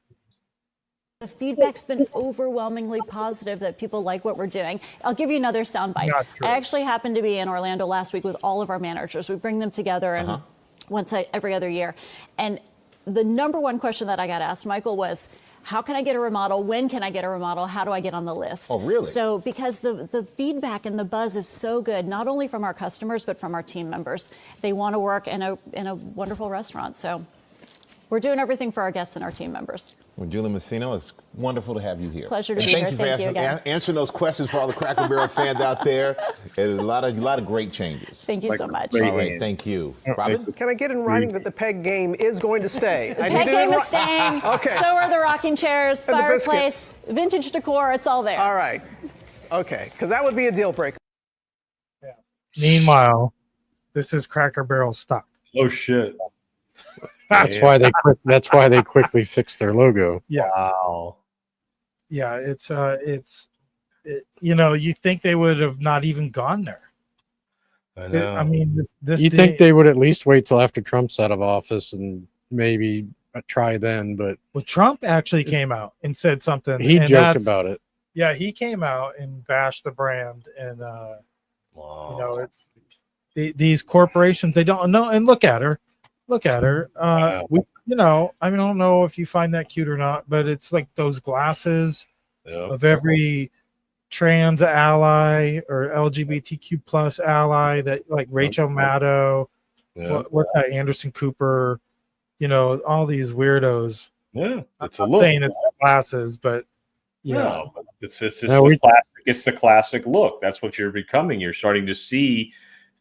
The feedback's been overwhelmingly positive that people like what we're doing. I'll give you another soundbite. I actually happened to be in Orlando last week with all of our managers. We bring them together and once every other year. And the number one question that I got asked, Michael, was, how can I get a remodel? When can I get a remodel? How do I get on the list?
Oh, really?
So because the feedback and the buzz is so good, not only from our customers, but from our team members. They want to work in a wonderful restaurant. So we're doing everything for our guests and our team members.
Well, Julie Messino, it's wonderful to have you here.
Pleasure to
and
be
thank
here.
You for
thank you again.
answering those questions for all the Cracker Barrel fans out there. There's a lot of great changes.
Thank you so much.
All right, thank you. Robin?
Can I get in writing that the peg game is going to stay?
The peg game is staying.
Okay.
So are the rocking chairs,
And the
fireplace, vintage decor. It's all there.
All right. Okay, because that would be a deal breaker.
Meanwhile, this is Cracker Barrel stock.
Oh shit!
That's why they quickly fixed their logo.
Yeah.
Wow.
Yeah, you think they would have not even gone there.
I know.
I mean, this
You think they would at least wait till after Trump's out of office and maybe try then? But
well, Trump actually came out and said something.
he
and
joked about it.
Yeah, he came out and bashed the brand, and it's these corporations. They don't know. And look at her. I don't know if you find that cute or not, but it's like those glasses of every trans ally or LGBTQ plus ally that like Rachel Maddow, what's that, Anderson Cooper, all these weirdos.
Yeah,
I'm not saying it's the glasses, but
no, but it's the classic. It's the classic look. That's what you're becoming. You're starting to see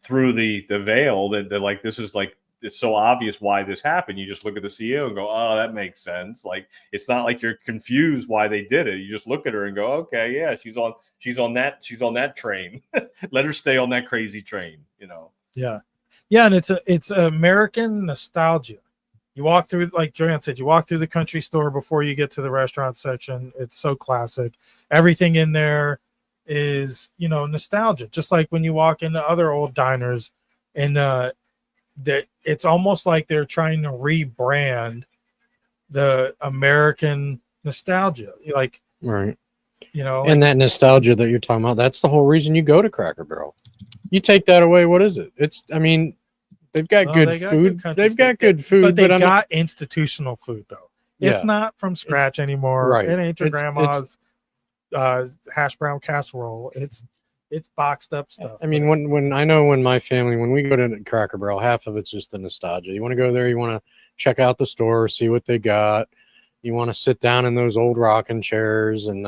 through the veil that like this is like, it's so obvious why this happened. You just look at the CEO and go, oh, that makes sense. Like, it's not like you're confused why they did it. You just look at her and go, okay, yeah, she's on that train. Let her stay on that crazy train,
Yeah. And it's American nostalgia. You walk through, like Joanne said, you walk through the country store before you get to the restaurant section. It's so classic. Everything in there is, nostalgia. Just like when you walk into other old diners, and that it's almost like they're trying to rebrand the American nostalgia. Like,
right.
And
that nostalgia that you're talking about, that's the whole reason you go to Cracker Barrel. You take that away, what is it? They've got good food. They've got good food,
but they've got institutional food though. It's
Yeah.
not from scratch anymore.
Right.
It ain't your
It's-
grandma's hash brown casserole. It's boxed up stuff.
I mean, when my family, when we go to Cracker Barrel, half of it's just the nostalgia. You want to go there, you want to check out the store, see what they got. You want to sit down in those old rocking chairs and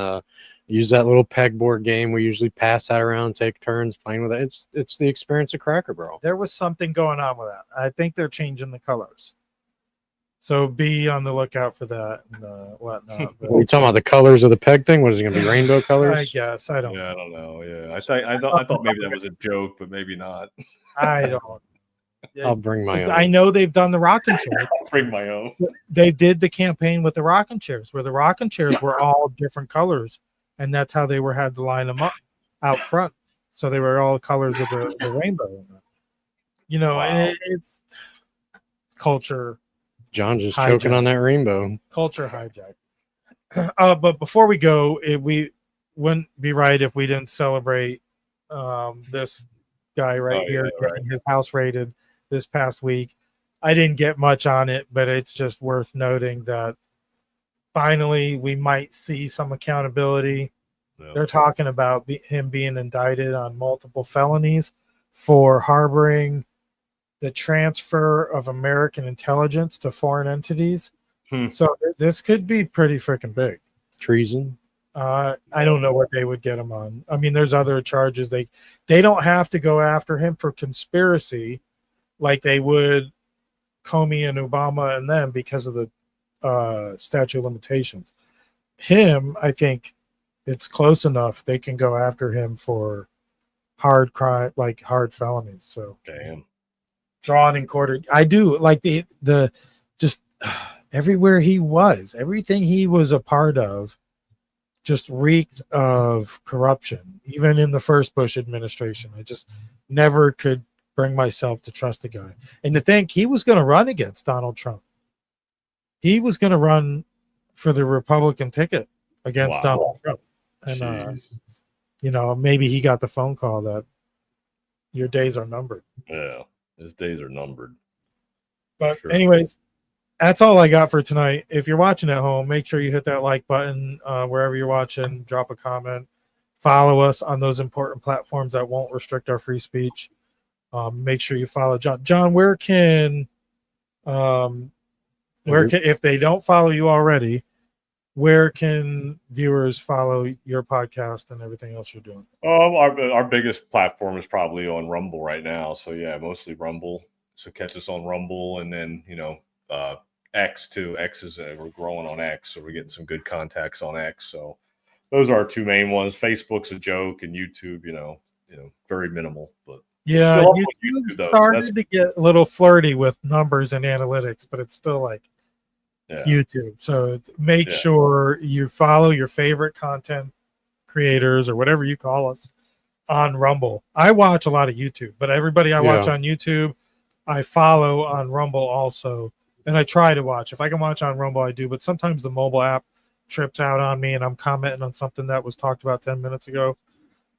use that little pegboard game. We usually pass that around, take turns playing with it. It's the experience of Cracker Barrel.
There was something going on with that. I think they're changing the colors. So be on the lookout for that and whatnot.
Are you talking about the colors of the peg thing? What is it going to be, rainbow colors?
I guess. I don't know.
I don't know. Yeah. I thought maybe that was a joke, but maybe not.
I don't.
I'll bring my own.
I know they've done the rocking chairs.
I'll bring my own.
They did the campaign with the rocking chairs, where the rocking chairs were all different colors, and that's how they had to line them up out front. So they were all colors of the rainbow. And it's culture.
John's just choking on that rainbow.
Culture hijack. But before we go, we wouldn't be right if we didn't celebrate this guy here getting his house raided this past week. I didn't get much on it, but it's just worth noting that finally we might see some accountability. Yeah. They're talking about him being indicted on multiple felonies for harboring the transfer of American intelligence to foreign entities. So this could be pretty freaking big.
Treason.
I don't know what they would get him on. I mean, there's other charges. They don't have to go after him for conspiracy like they would Comey and Obama and them because of the statute of limitations. Him, I think it's close enough. They can go after him for hard crime, like hard felonies. So
damn.
Drawn and quartered. I do like the just everywhere he was, everything he was a part of just reeked of corruption. Even in the first Bush administration, I just never could bring myself to trust the guy. And to think he was going to run against Donald Trump. He was going to run for the Republican ticket against Donald Trump. And, maybe he got the phone call that your days are numbered.
Yeah, his days are numbered.
But anyways, that's all I got for tonight. If you're watching at home, make sure you hit that like button wherever you're watching. Drop a comment. Follow us on those important platforms that won't restrict our free speech. Make sure you follow John. John, where can if they don't follow you already, where can viewers follow your podcast and everything else you're doing?
Our biggest platform is probably on Rumble right now. So yeah, mostly Rumble. So catch us on Rumble, and then X too. X is we're growing on X, so we're getting some good contacts on X. So those are our two main ones. Facebook's a joke, and YouTube, very minimal. But
yeah,
still up on
YouTube
though.
started to get a little flirty with numbers and analytics, but it's still like YouTube. So make sure you follow your favorite content creators or whatever you call us on Rumble. I watch a lot of YouTube, but everybody I watch on YouTube, I follow on Rumble also. And I try to watch. If I can watch on Rumble, I do. But sometimes the mobile app trips out on me and I'm commenting on something that was talked about 10 minutes ago.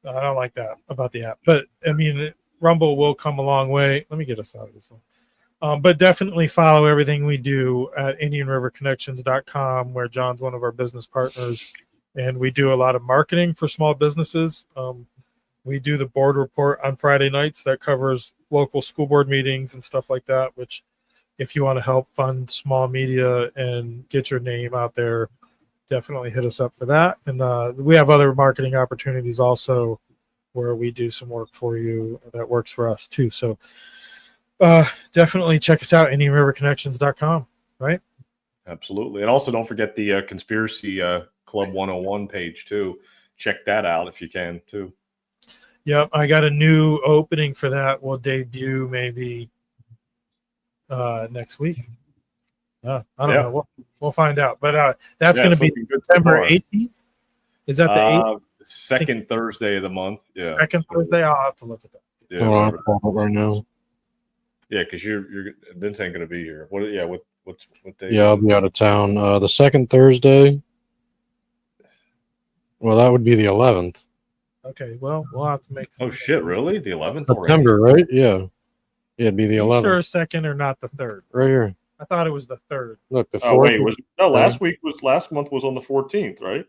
I don't like that about the app. But, I mean, Rumble will come a long way. Let me get us out of this one. But definitely follow everything we do at IndianRiverConnections.com, where John's one of our business partners. And we do a lot of marketing for small businesses. We do the board report on Friday nights that covers local school board meetings and stuff like that, which if you want to help fund small media and get your name out there, definitely hit us up for that. And we have other marketing opportunities also where we do some work for you that works for us too. So definitely check us out, IndianRiverConnections.com, right?
Absolutely. And also don't forget the Conspiracy Club 101 page too. Check that out if you can too.
Yep, I got a new opening for that. We'll debut maybe next week. I don't know. We'll find out. But that's going to be September 18th. Is that the 8th?
Second Thursday of the month. Yeah.
Second Thursday. I'll have to look at that.
Yeah,
right now.
Yeah, because Vince ain't going to be here. What day?
Yeah, I'll be out of town. The second Thursday. Well, that would be the 11th.
Okay, well, we'll have to make some.
Oh shit! Really? The 11th?
September, right? Yeah. Yeah, it'd be the 11th.
Sure, second or not the third?
Right here.
I thought it was the third.
Look, the 4th.
Oh wait, last month was on the 14th, right?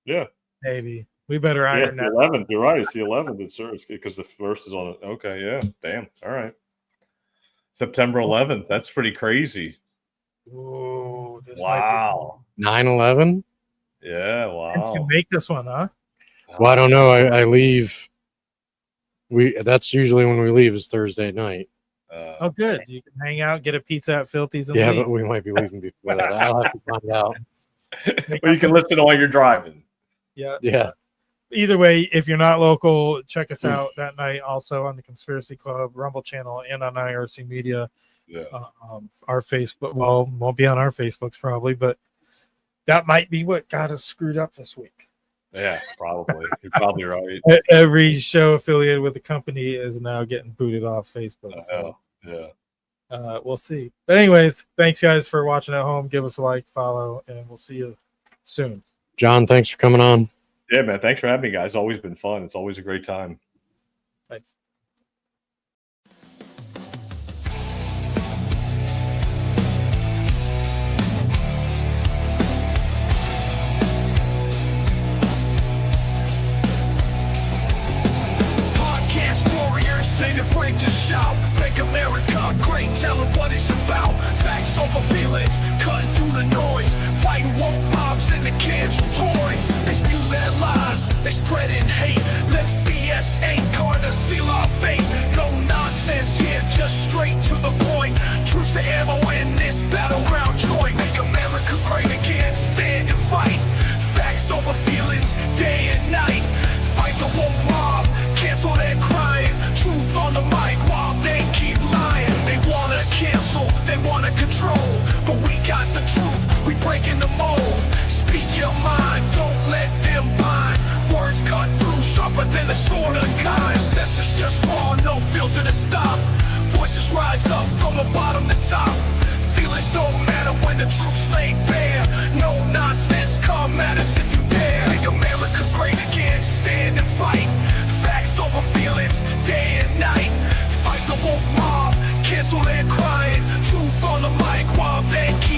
Yeah.
Maybe we better iron that.
The 11th. You're right. It's the 11th. It's because the first is on it. Okay. Yeah. Damn. All right. September 11th. That's pretty crazy.
Ooh, this
wow.
9/11.
Yeah. Wow.
You can make this one, huh?
Well, I don't know. I leave. That's usually when we leave is Thursday night.
Oh, good. You can hang out, get a pizza at Filthy's. And
yeah,
leave.
but we might be leaving before that. I'll have to find out.
Well, you can listen while you're driving.
Yeah.
Yeah.
Either way, if you're not local, check us out that night. Also on the Conspiracy Club Rumble channel and on IRC Media.
Yeah.
Our Facebook. Well, won't be on our Facebooks probably, but that might be what got us screwed up this week.
Yeah, probably. You're probably right.
Every show affiliated with the company is now getting booted off Facebook. So, we'll see. But anyways, thanks guys for watching at home. Give us a like, follow, and we'll see you soon.
John, thanks for coming on.
Yeah, man. Thanks for having me, guys. It's always been fun. It's always a great time.
Thanks.
Say the flame to shout, make America great, tell them what it's about. Facts over feelings, cutting through the noise, fighting woke mobs and the kids with toys. They spew their lies, they spreading hate. Let's BS ain't gonna seal our fate. No nonsense here, just straight to the point. Truce to ammo in this battleground joint. Make America great again, stand and fight. Facts over feelings, day and night. Fight the woke mob, cancel their crying. Truth on the mic while they keep lying. They wanna cancel, they wanna control, but we got the truth, we breaking the mold. Speak your mind, don't let them bind. Words cut through, sharper than a sword unkind. Senses just raw, no filter to stop. Voices rise up from the bottom to top. Feelings don't matter when the truth's laid bare. No nonsense, come at us if you dare. Make America great again, stand and fight. Facts over feelings, day and night. Fight the woke mob, cancel their crying. Truth on the mic while they keep